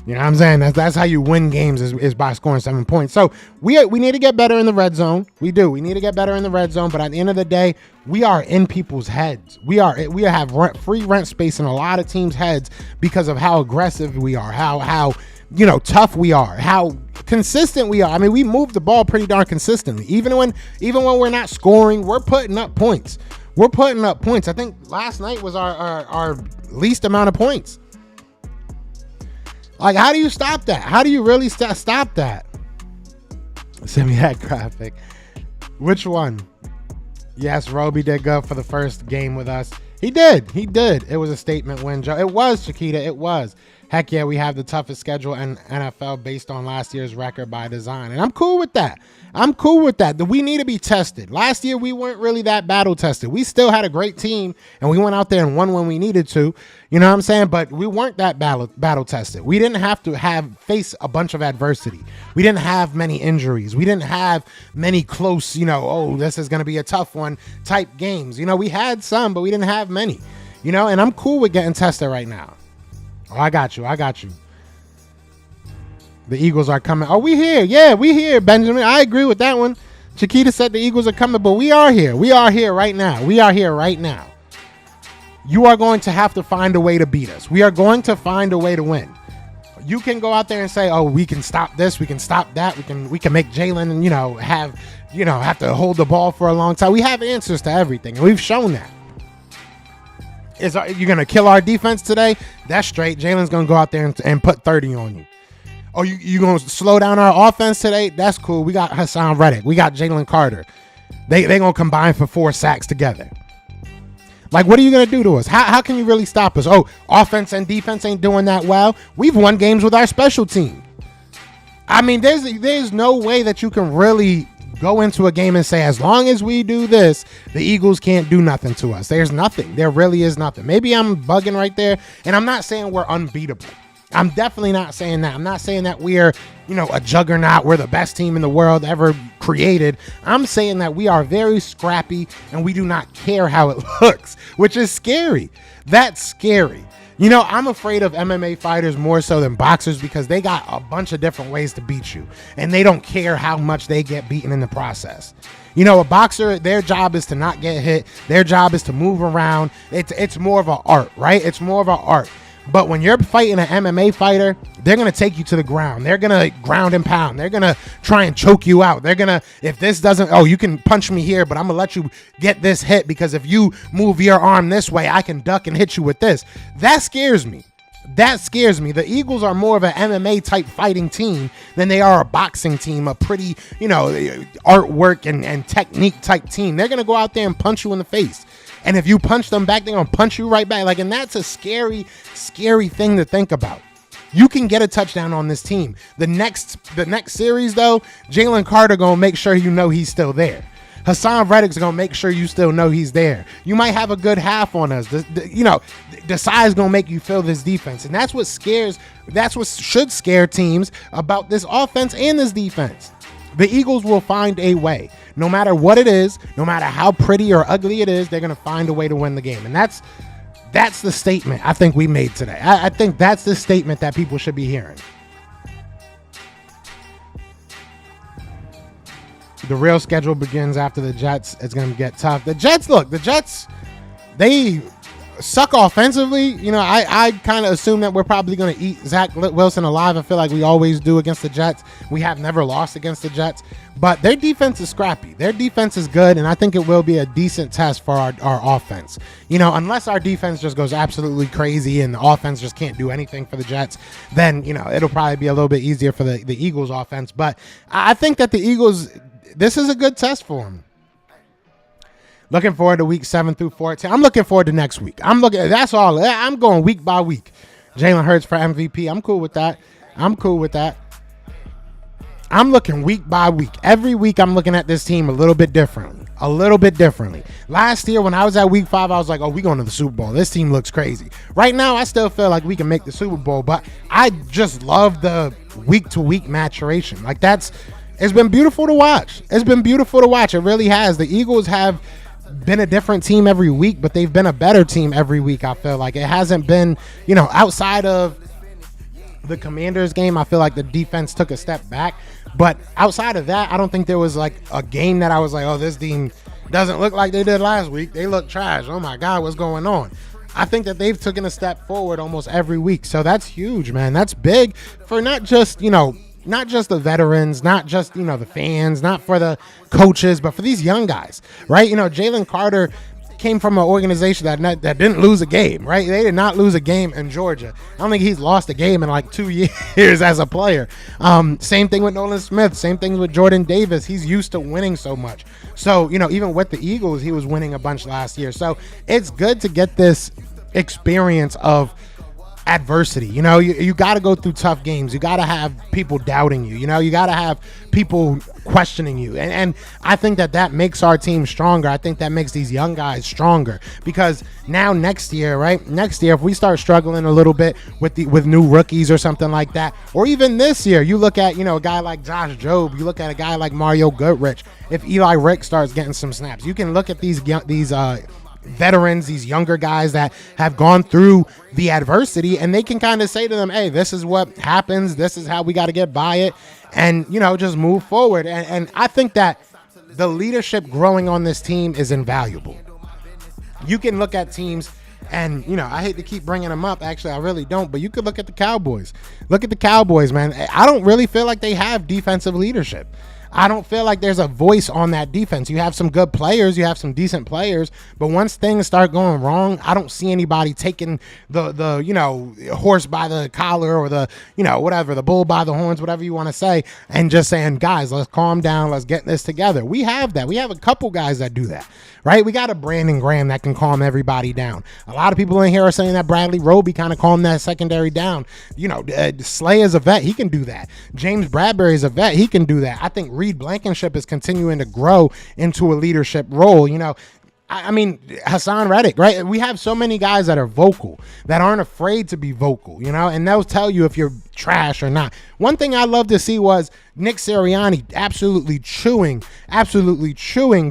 A: You know what I'm saying? That's how you win games is by scoring 7 points. So we need to get better in the red zone. We do. We need to get better in the red zone. But at the end of the day, we are in people's heads. We have free rent space in a lot of teams' heads because of how aggressive we are, how tough we are, how consistent we are. I mean, we move the ball pretty darn consistently. Even when we're not scoring, we're putting up points. We're putting up points. I think last night was our least amount of points. Like, how do you stop that? How do you really stop that? Send me that graphic. Which one? Yes, Roby did good for the first game with us. He did. It was a statement win, Joe. It was, Chiquita. It was. Heck yeah, we have the toughest schedule in NFL based on last year's record by design. And I'm cool with that. We need to be tested. Last year, we weren't really that battle tested. We still had a great team, and we went out there and won when we needed to. You know what I'm saying? But we weren't that battle tested. We didn't have to face a bunch of adversity. We didn't have many injuries. We didn't have many close, this is going to be a tough one type games. We had some, but we didn't have many. And I'm cool with getting tested right now. Oh, I got you. The Eagles are coming. Oh, we here. Yeah, we here, Benjamin. I agree with that one. Chiquita said the Eagles are coming, but we are here. We are here right now. You are going to have to find a way to beat us. We are going to find a way to win. You can go out there and say, oh, we can stop this. We can stop that. We can make Jalen, have to hold the ball for a long time. We have answers to everything, and we've shown that. You're going to kill our defense today? That's straight. Jalen's going to go out there and put 30 on you. Oh, you going to slow down our offense today? That's cool. We got Hassan Reddick. We got Jalen Carter. They going to combine for 4 sacks together. Like, what are you going to do to us? How can you really stop us? Oh, offense and defense ain't doing that well. We've won games with our special team. I mean, there's no way that you can really go into a game and say, as long as we do this, the Eagles can't do nothing to us. There's nothing. There really is nothing. Maybe I'm bugging right there, and I'm not saying we're unbeatable. I'm definitely not saying that. I'm not saying that we're, a juggernaut. We're the best team in the world ever created. I'm saying that we are very scrappy and we do not care how it looks, which is scary. That's scary. I'm afraid of MMA fighters more so than boxers because they got a bunch of different ways to beat you, and they don't care how much they get beaten in the process. A boxer, their job is to not get hit. Their job is to move around. It's more of an art, right? It's more of an art. But when you're fighting an MMA fighter, they're going to take you to the ground. They're going to ground and pound. They're going to try and choke you out. They're going to, if this doesn't, you can punch me here, but I'm going to let you get this hit because if you move your arm this way, I can duck and hit you with this. That scares me. That scares me. The Eagles are more of an MMA type fighting team than they are a boxing team, a pretty, artwork and technique type team. They're going to go out there and punch you in the face. And if you punch them back, they're going to punch you right back. And that's a scary, scary thing to think about. You can get a touchdown on this team. The next series, though, Jalen Carter going to make sure he's still there. Hassan Reddick's going to make sure you still know he's there. You might have a good half on us. The size going to make you feel this defense. And that's what should scare teams about this offense and this defense. The Eagles will find a way. No matter what it is, no matter how pretty or ugly it is, they're going to find a way to win the game. And that's the statement I think we made today. I think that's the statement that people should be hearing. The real schedule begins after the Jets. It's going to get tough. The Jets, they suck offensively. I kind of assume that we're probably going to eat Zach Wilson alive. I feel like we always do against the Jets. We have never lost against the Jets, but their defense is scrappy. Their defense is good, and I think it will be a decent test for our offense. Unless our defense just goes absolutely crazy and the offense just can't do anything for the Jets, then, it'll probably be a little bit easier for the Eagles offense. But I think that the Eagles, this is a good test for them. Looking forward to week 7 through 14. I'm looking forward to next week. That's all. I'm going week by week. Jalen Hurts for MVP. I'm cool with that. I'm looking week by week. Every week I'm looking at this team a little bit differently. Last year when I was at week 5, I was like, we going to the Super Bowl. This team looks crazy. Right now, I still feel like we can make the Super Bowl, but I just love the week-to-week maturation. It's been beautiful to watch. It really has. The Eagles have been a different team every week, but they've been a better team every week. I feel like it hasn't been, outside of the Commanders game, I feel like the defense took a step back. But outside of that, I don't think there was like a game that I was like, this team doesn't look like they did last week. They look trash. Oh my God, what's going on? I think that they've taken a step forward almost every week. So that's huge, man. That's big for not just the veterans, not just, the fans, not for the coaches, but for these young guys, right? Jalen Carter came from an organization that didn't lose a game, right? They did not lose a game in Georgia. I don't think he's lost a game in like 2 years as a player. Same thing with Nolan Smith. Same thing with Jordan Davis. He's used to winning so much. So, even with the Eagles, he was winning a bunch last year. So it's good to get this experience of adversity. You got to go through tough games. You got to have people doubting you. You got to have people questioning you. And I think that makes our team stronger. I think that makes these young guys stronger because now next year, if we start struggling a little bit with new rookies or something like that, or even this year, you look at, a guy like Josh Jobe, you look at a guy like Mario Goodrich, if Eli Rick starts getting some snaps, you can look at these veterans, these younger guys that have gone through the adversity, and they can kind of say to them, hey, this is what happens, this is how we got to get by it, and just move forward. And I think that the leadership growing on this team is invaluable. You can look at teams, and I hate to keep bringing them up, actually I really don't, but you could look at the Cowboys. Man. I don't really feel like they have defensive leadership. I don't feel like there's a voice on that defense. You have some good players, you have some decent players, but once things start going wrong, I don't see anybody taking the horse by the collar or the whatever, the bull by the horns, whatever you want to say, and just saying, guys, let's calm down, let's get this together. We have that. We have a couple guys that do that, right? We got a Brandon Graham that can calm everybody down. A lot of people in here are saying that Bradley Roby kind of calmed that secondary down. Slay is a vet, he can do that. James Bradbury is a vet, he can do that. I think Reed Blankenship is continuing to grow into a leadership role. I mean, Hassan Reddick, right? We have so many guys that are vocal, that aren't afraid to be vocal, and they'll tell you if you're trash or not. One thing I love to see was Nick Sirianni absolutely chewing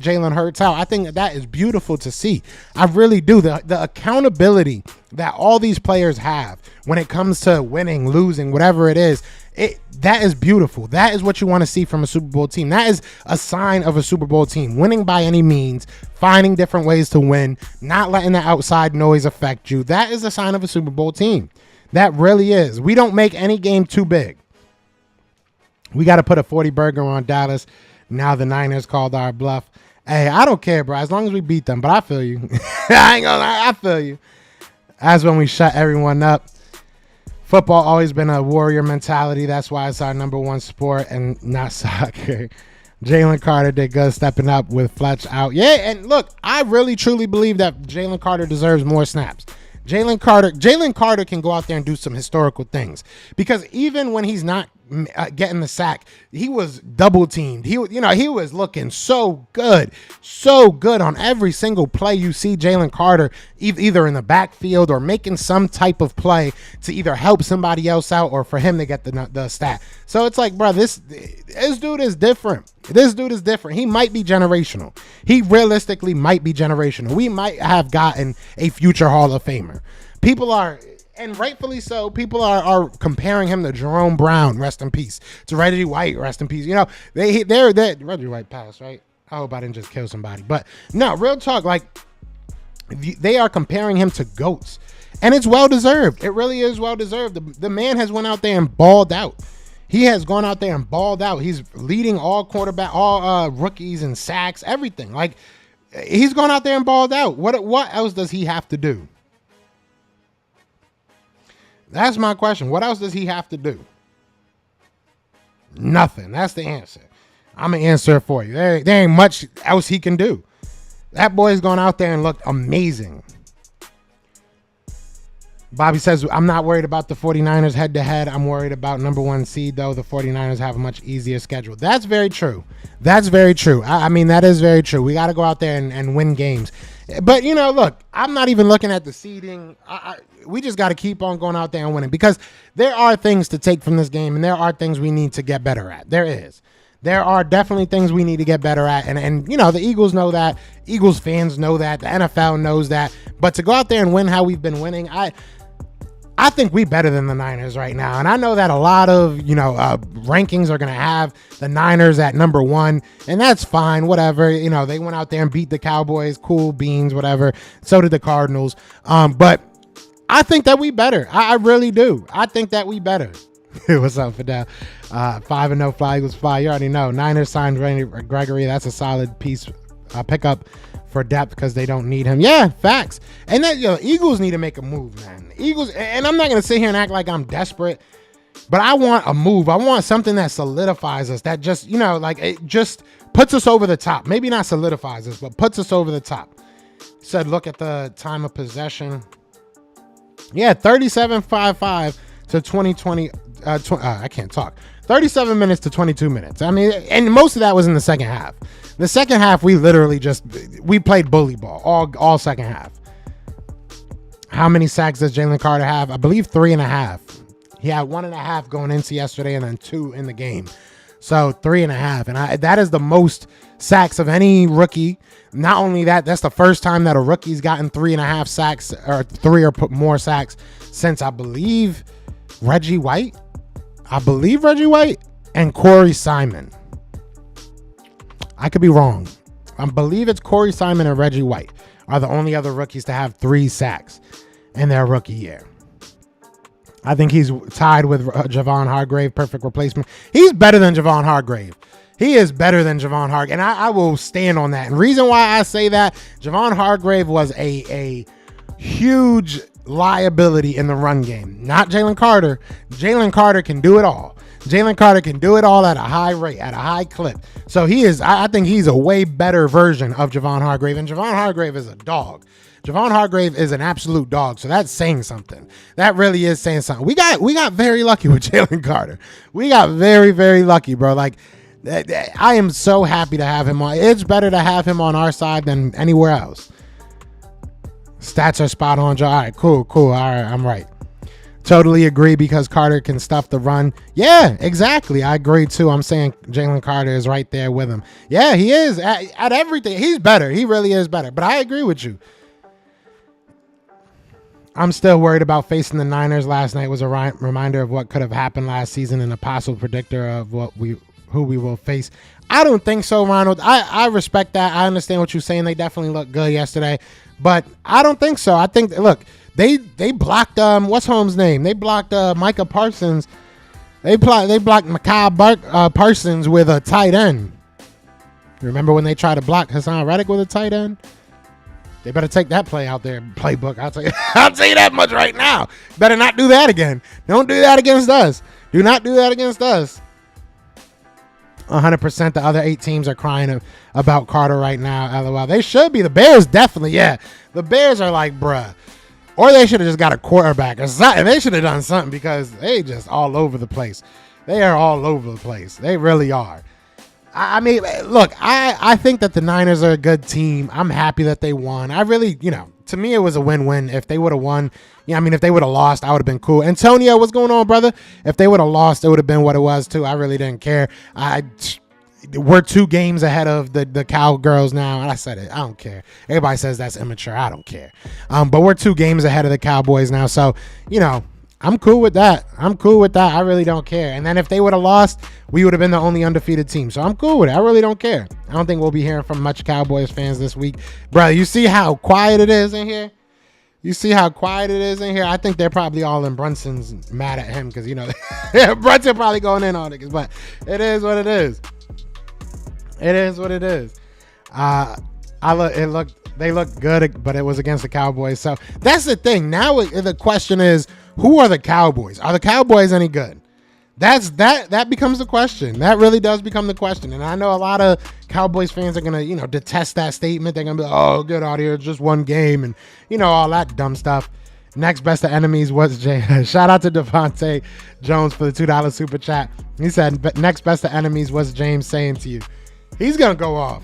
A: Jalen Hurts out. I think that is beautiful to see. I really do. The accountability that all these players have when it comes to winning, losing, whatever it is, that is beautiful. That is what you want to see from a Super Bowl team. That is a sign of a Super Bowl team. Winning by any means, finding different ways to win, not letting the outside noise affect you. That is a sign of a Super Bowl team. That really is. We don't make any game too big. We got to put a 40 burger on Dallas. Now the Niners called our bluff. Hey, I don't care, bro, as long as we beat them. But I feel you. I ain't gonna lie, I feel you. That's when we shut everyone up. Football always been a warrior mentality. That's why it's our number one sport and not soccer. Jalen Carter did good stepping up with Fletch out. Yeah, and look, I really truly believe that Jalen Carter deserves more snaps. Jalen Carter can go out there and do some historical things, because even when he's not getting the sack, he was double teamed. He was looking so good on every single play. You see Jalen Carter either in the backfield or making some type of play to either help somebody else out or for him to get the stat. So it's like, bro, this dude is different. This dude is different. He might be generational. He realistically might be generational. We might have gotten a future Hall of Famer. People are, and rightfully so, people are comparing him to Jerome Brown, rest in peace, to Reggie White, rest in peace. They're Reggie White passed, right? I hope I didn't just kill somebody. But no, real talk, like, they are comparing him to GOATs. And it's well-deserved. It really is well-deserved. The man has went out there and balled out. He has gone out there and balled out. He's leading all rookies and sacks, everything. Like, he's gone out there and balled out. What else does he have to do? That's my question. What else does he have to do? Nothing. That's the answer. I'm going to answer it for you. There ain't much else he can do. That boy's gone out there and looked amazing. Bobby says, I'm not worried about the 49ers head-to-head. I'm worried about number one seed, though. The 49ers have a much easier schedule. That's very true. That's very true. I mean, that is very true. We got to go out there and win games. But, look, I'm not even looking at the seeding. We just got to keep on going out there and winning, because there are things to take from this game, and there are things we need to get better at. There is. There are definitely things we need to get better at. And the Eagles know that. Eagles fans know that. The NFL knows that. But to go out there and win how we've been winning, I think we better than the Niners right now. And I know that a lot of, rankings are going to have the Niners at number one, and that's fine, whatever. They went out there and beat the Cowboys, cool beans, whatever. So did the Cardinals. But I think that we better. I really do. I think that we better. What's up, Fidel? 5-0 fly Eagles fly. You already know. Niners signed Gregory. That's a solid piece pickup for depth, because they don't need him. Yeah, facts. And that Eagles need to make a move, man. Eagles, and I'm not gonna sit here and act like I'm desperate, but I want a move. I want something that solidifies us, that just, it just puts us over the top. Maybe not solidifies us, but puts us over the top. Said, look at the time of possession. Yeah, 37.55 to 2020. I can't talk. 37 minutes to 22 minutes. I mean, and most of that was in the second half. The second half, we literally we played bully ball all second half. How many sacks does Jalen Carter have? I believe 3.5. He had 1.5 going into yesterday and then 2 in the game. So 3.5. And that is the most sacks of any rookie. Not only that, that's the first time that a rookie's gotten 3.5 sacks, or 3 or more sacks, since I believe Reggie White and Corey Simon. I could be wrong. I believe it's Corey Simon and Reggie White are the only other rookies to have 3 sacks in their rookie year. I think he's tied with Javon Hargrave, perfect replacement. He's better than Javon Hargrave. He is better than Javon Hargrave, and I will stand on that. And reason why I say that, Javon Hargrave was a huge liability in the run game. Not Jalen Carter. Jalen Carter can do it all. Jalen Carter can do it all at a high rate, at a high clip. So I think he's a way better version of Javon Hargrave. And Javon Hargrave is a dog. Javon Hargrave is an absolute dog. So that's saying something. That really is saying something. We got very lucky with Jalen Carter. We got very, very lucky, bro. Like, I am so happy to have him on. It's better to have him on our side than anywhere else. Stats are spot on, Joe. All right, cool. All right, I'm right. Totally agree because Carter can stuff the run. Yeah, exactly. I agree too. I'm saying Jalen Carter is right there with him. Yeah, he is at everything. He's better. He really is better. But I agree with you. I'm still worried about facing the Niners. Last night was a reminder of what could have happened last season and a possible predictor of who we will face. I don't think so, Ronald. I respect that. I understand what you're saying. They definitely looked good yesterday, but I don't think so. I think, look, they blocked what's Holmes' name? They blocked Micah Parsons. They blocked Micah Parsons with a tight end. Remember when they tried to block Hassan Reddick with a tight end? They better take that play out there, playbook. I'll tell you that much right now. Better not do that again. Don't do that against us. Do not do that against us. 100%. The other 8 teams are crying about Carter right now. LOL. They should be. The Bears definitely. Yeah. The Bears are like, bruh. Or they should have just got a quarterback or something. They should have done something because they just all over the place. They are all over the place. They really are. I mean, look, I think that the Niners are a good team. I'm happy that they won. I really, to me, it was a win-win. If they would have won, if they would have lost, I would have been cool. Antonio, what's going on, brother? If they would have lost, it would have been what it was, too. I really didn't care. We're 2 games ahead of the Cowgirls now. And I said it. I don't care. Everybody says that's immature. I don't care. But we're 2 games ahead of the Cowboys now. So, I'm cool with that. I really don't care. And then if they would have lost, we would have been the only undefeated team. So I'm cool with it. I really don't care. I don't think we'll be hearing from much Cowboys fans this week. Brother, you see how quiet it is in here? I think they're probably all in Brunson's mad at him because, Brunson probably going in on it. But it is what it is. They looked good, but it was against the Cowboys. So that's the thing. Now the question is, who are the Cowboys? Are the Cowboys any good? That becomes the question. That really does become the question. And I know a lot of Cowboys fans are gonna, detest that statement. They're gonna be like, oh, get out of here, it's just one game, and all that dumb stuff. Next best of enemies was Jay. Shout out to Devontae Jones for the $2 super chat. He said, next best of enemies was James saying to you. He's gonna go off.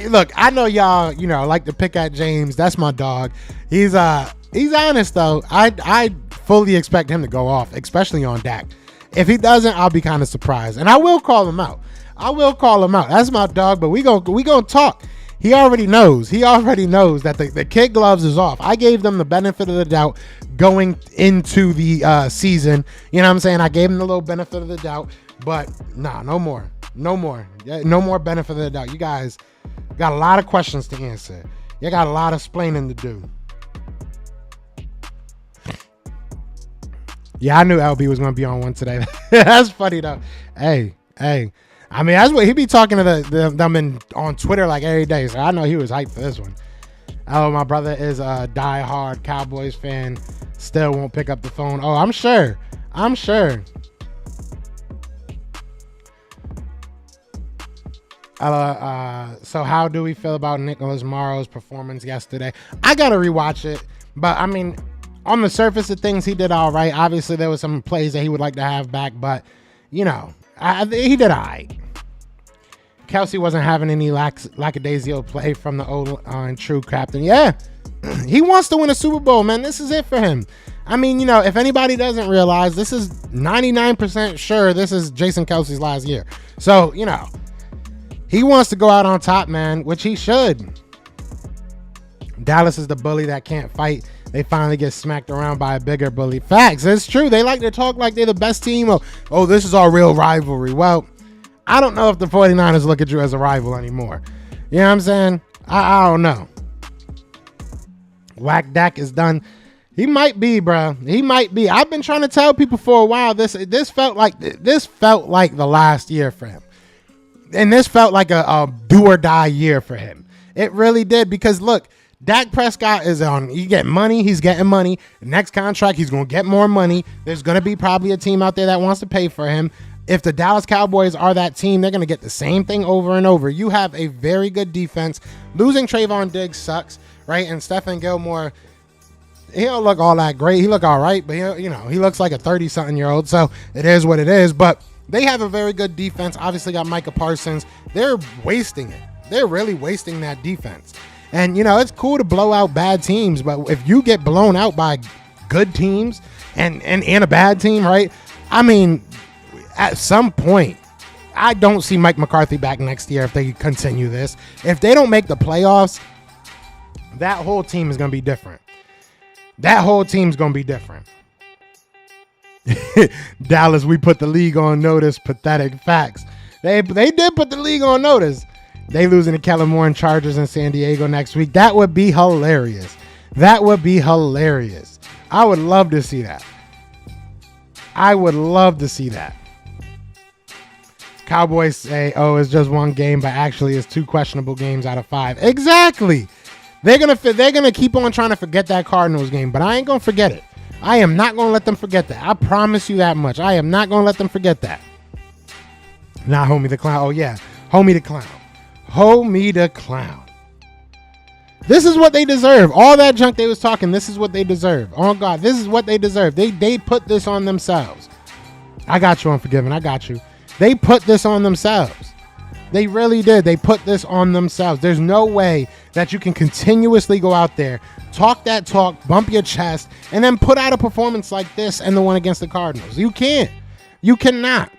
A: Look, I know y'all, like to pick at James. That's my dog. He's honest though. I fully expect him to go off, especially on Dak. If he doesn't, I'll be kind of surprised, and I will call him out. That's my dog, but we gonna talk. He already knows that the kid gloves is off. I gave them the benefit of the doubt going into the season. You know what I'm saying? I gave them the little benefit of the doubt, but no more benefit of the doubt. You guys got a lot of questions to answer. You got a lot of explaining to do. Yeah, I knew LB was going to be on one today. That's funny, though. Hey. I mean, that's what he be talking to them on Twitter like every day. So I know he was hyped for this one. Oh, my brother is a die-hard Cowboys fan. Still won't pick up the phone. Oh, I'm sure. So how do we feel about Nicholas Morrow's performance yesterday? I got to rewatch it. But, I mean, on the surface of things, he did all right. Obviously, there were some plays that he would like to have back. But, he did all right. Kelsey wasn't having any lackadaisical play from the old and true captain. Yeah, he wants to win a Super Bowl, man. This is it for him. I mean, if anybody doesn't realize, this is 99% sure this is Jason Kelsey's last year. So, he wants to go out on top, man, which he should. Dallas is the bully that can't fight. They finally get smacked around by a bigger bully. Facts. It's true. They like to talk like they're the best team. Oh, this is our real rivalry. Well, I don't know if the 49ers look at you as a rival anymore. You know what I'm saying? I don't know. Whack Dak is done. He might be, bro. He might be. I've been trying to tell people for a while. This felt like the last year for him. And this felt like a do or die year for him. It really did, because look, Dak Prescott is on. You get money. He's getting money. The next contract, he's going to get more money. There's going to be probably a team out there that wants to pay for him. If the Dallas Cowboys are that team, they're going to get the same thing over and over. You have a very good defense. Losing Trayvon Diggs sucks, right? And Stephon Gilmore, he don't look all that great. He look all right, but he looks like a 30-something-year-old. So it is what it is. But They have a very good defense. Obviously got Micah Parsons. They're wasting it. They're really wasting that defense. And, it's cool to blow out bad teams, but if you get blown out by good teams and a bad team, right? I mean, at some point, I don't see Mike McCarthy back next year if they continue this. If they don't make the playoffs, that whole team is going to be different. That whole team's going to be different. Dallas, we put the league on notice. Pathetic facts. They did put the league on notice. They losing to Kellen Moore and Chargers in San Diego next week. That would be hilarious. That would be hilarious. I would love to see that. I would love to see that. Cowboys say, it's just one game, but actually it's 2 questionable games out of 5. Exactly. They're gonna keep on trying to forget that Cardinals game, but I ain't gonna forget it. I am not gonna let them forget that. I promise you that much. I am not gonna let them forget that. Not Homie the Clown. Oh yeah, Homie the Clown. Homie the Clown. This is what they deserve. All that junk they was talking, this is what they deserve. Oh God, this is what they deserve. They put this on themselves. I got you, Unforgiven. I got you. They put this on themselves. They really did. They put this on themselves. There's no way that you can continuously go out there, talk that talk, bump your chest, and then put out a performance like this and the one against the Cardinals. You can't. You cannot.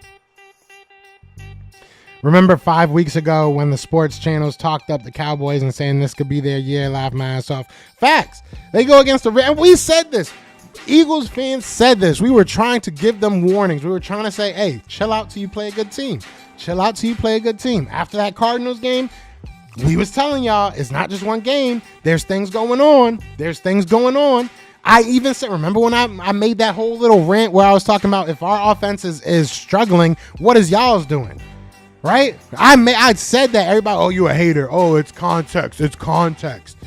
A: Remember 5 weeks ago when the sports channels talked up the Cowboys and saying this could be their year, laugh my ass off. Facts. They go against the Rams. And we said this. Eagles fans said this. We were trying to give them warnings. We were trying to say, hey, chill out till you play a good team. Chill out till you play a good team. After that Cardinals game, we was telling y'all it's not just one game. There's things going on. There's things going on. I even said, remember when I made that whole little rant where I was talking about if our offense is struggling, what is y'all's doing? Right? I said that. Everybody, oh, you a hater. Oh, it's context. It's context.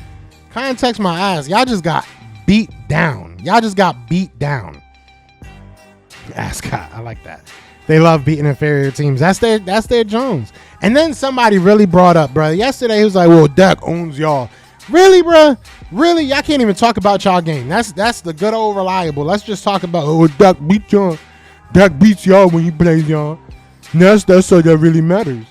A: Context my ass. Y'all just got beat down. Y'all just got beat down. Ascot. I like that. They love beating inferior teams. That's their Jones. And then somebody really brought up, bro. Yesterday, he was like, well, Dak owns y'all. Really, bro? Really? Y'all can't even talk about y'all game. That's the good old reliable. Let's just talk about, Dak beat y'all. Dak beats y'all when he plays y'all. That's all that really matters.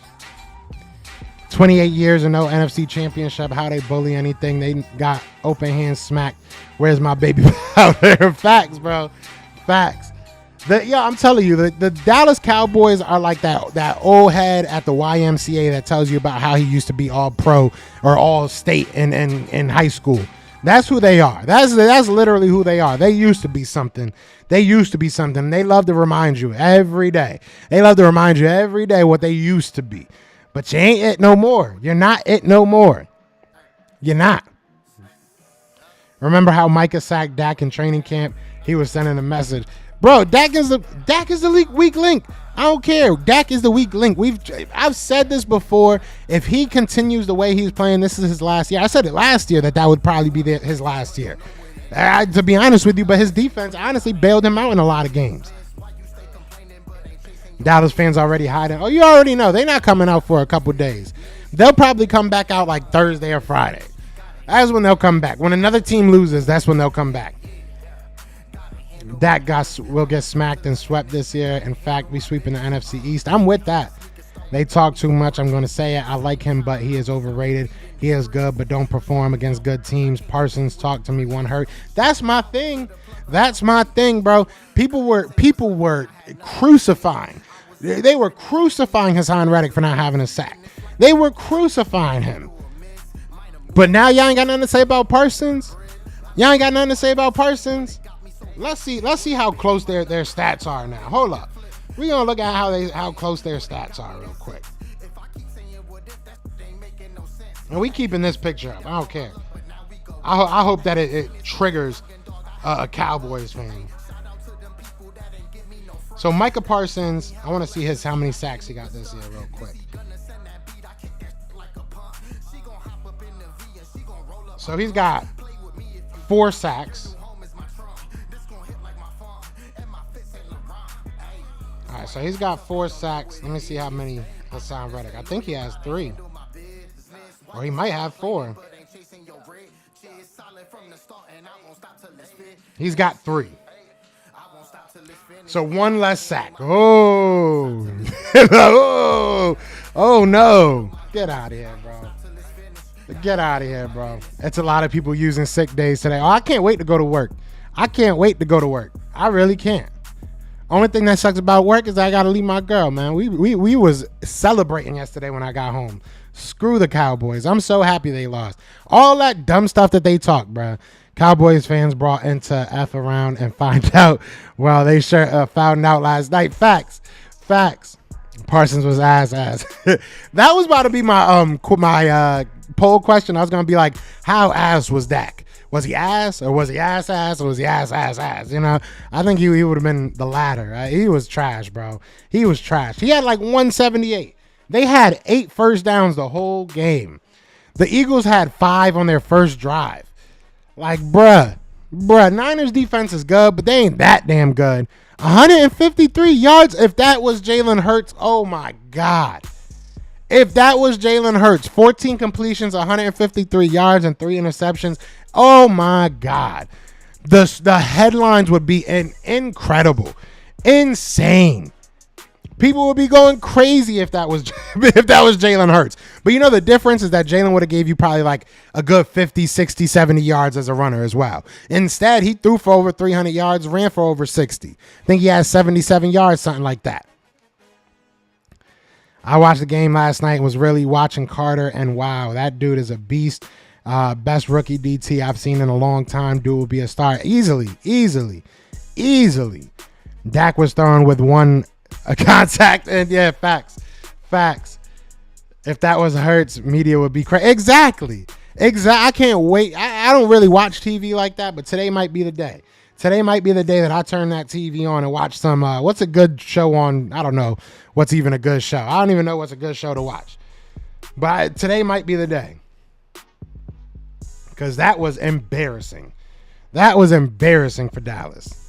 A: 28 years and no NFC championship. How they bully anything. They got open hands smacked. Where's my baby powder? Facts, bro. Facts. I'm telling you, the Dallas Cowboys are like that old head at the YMCA that tells you about how he used to be all pro or all state in high school. That's who they are. That's literally who they are. They used to be something. They love to remind you every day. What they used to be. But you ain't it no more. You're not it no more. You're not. Remember how Micah sacked Dak in training camp? He was sending a message. Bro, Dak is the weak link. I don't care. Dak is the weak link. I've said this before. If he continues the way he's playing, this is his last year. I said it last year that would probably be his last year. To be honest with you, but his defense honestly bailed him out in a lot of games. Dallas fans already hiding. Oh, you already know. They're not coming out for a couple days. They'll probably come back out like Thursday or Friday. That's when they'll come back. When another team loses, that's when they'll come back. Dak will get smacked and swept this year. In fact, we sweeping the NFC East. I'm with that. They talk too much. I'm going to say it. I like him, but he is overrated. He is good, but don't perform against good teams. Parsons, talk to me, one hurt. That's my thing. That's my thing, bro. People were crucifying. They were crucifying Hassan Reddick for not having a sack. They were crucifying him. But now y'all ain't got nothing to say about Parsons. Let's see how close their stats are now. Hold up. We're gonna look at how close their stats are real quick. And we keeping this picture up. I don't care. I hope that it triggers a Cowboys fan. So Micah Parsons, I want to see how many sacks he got this year real quick. So he's got 4 sacks. All right, so he's got 4 sacks. Let me see how many Hassan Reddick. I think he has 3. Or he might have 4. He's got 3. So one less sack. Oh. Oh no. Get out of here, bro. Get out of here, bro. It's a lot of people using sick days today. Oh, I can't wait to go to work. I can't wait to go to work. I really can't. Only thing that sucks about work is that I got to leave my girl, man. We was celebrating yesterday when I got home. Screw the Cowboys. I'm so happy they lost. All that dumb stuff that they talk, bro. Cowboys fans brought into F around and find out, well, they sure found out last night. Facts. Parsons was ass. That was about to be my poll question. I was going to be like, how ass was Dak? Was he ass, or was he ass, or was he ass? You know, I think he would have been the latter. Right? He was trash, bro. He was trash. He had like 178. They had 8 first downs the whole game. The Eagles had 5 on their first drive. Like, bruh, Niners defense is good, but they ain't that damn good. 153 yards. If that was Jalen Hurts, oh my God. If that was Jalen Hurts, 14 completions, 153 yards, and 3 interceptions, oh my God. The headlines would be incredible, insane. People would be going crazy if that was Jalen Hurts. But you know the difference is that Jalen would have gave you probably like a good 50, 60, 70 yards as a runner as well. Instead, he threw for over 300 yards, ran for over 60. I think he has 77 yards, something like that. I watched the game last night and was really watching Carter, and wow, that dude is a beast. Best rookie DT I've seen in a long time. Dude will be a star easily. Dak was throwing with a contact, and yeah, facts. If that was Hurts, media would be crazy. Exactly. I can't wait. I don't really watch TV like that, but today might be the day. Today might be the day that I turn that TV on and watch some, what's a good show on, I don't know what's even a good show. I don't even know what's a good show to watch. But today might be the day. Because that was embarrassing. That was embarrassing for Dallas.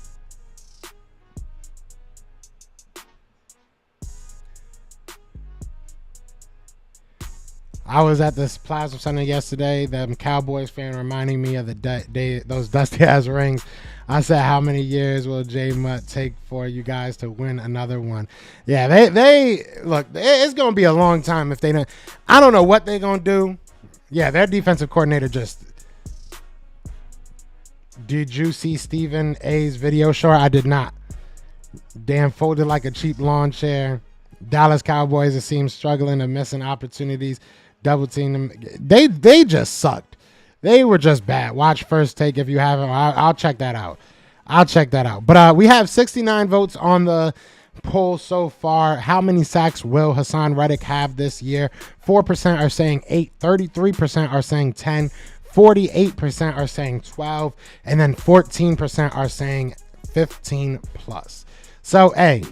A: I was at this Plaza Center yesterday. The Cowboys fan reminding me of those dusty ass rings. I said, how many years will J Mutt take for you guys to win another one? Yeah, they look. It's gonna be a long time if they don't. I don't know what they're gonna do. Yeah, their defensive coordinator just. Did you see Stephen A's video? Sure, I did not. Damn, folded like a cheap lawn chair. Dallas Cowboys, it seems, struggling and missing opportunities. Double team them. They just sucked. They were just bad. Watch First Take if you haven't. I'll check that out. But we have 69 votes on the poll so far. How many sacks will Hassan Reddick have this year? 4% are saying 8. 33% are saying 10. 48% are saying 12. And then 14% are saying 15 plus. So, hey,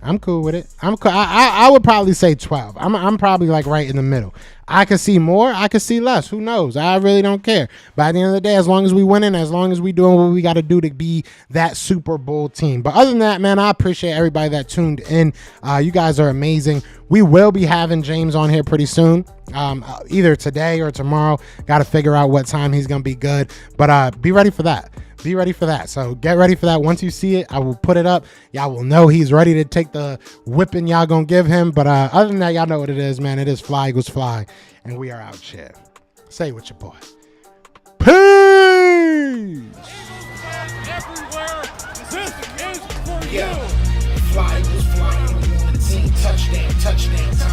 A: I'm cool with it. I would probably say 12. I'm probably like right in the middle. I could see more. I could see less. Who knows? I really don't care. But at the end of the day, as long as we winning, as long as we doing what we got to do to be that Super Bowl team. But other than that, man, I appreciate everybody that tuned in. You guys are amazing. We will be having James on here pretty soon. Either today or tomorrow. Got to figure out what time he's going to be good. But be ready for that. Be ready for that. So get ready for that. Once you see it, I will put it up. Y'all will know he's ready to take the whipping y'all gonna give him. But other than that, y'all know what it is, man. It is Fly Eagles Fly. And we are out here. Say with your boy. Peace!
B: Everywhere. This is for you.
C: Fly Eagles Fly. Touchdown.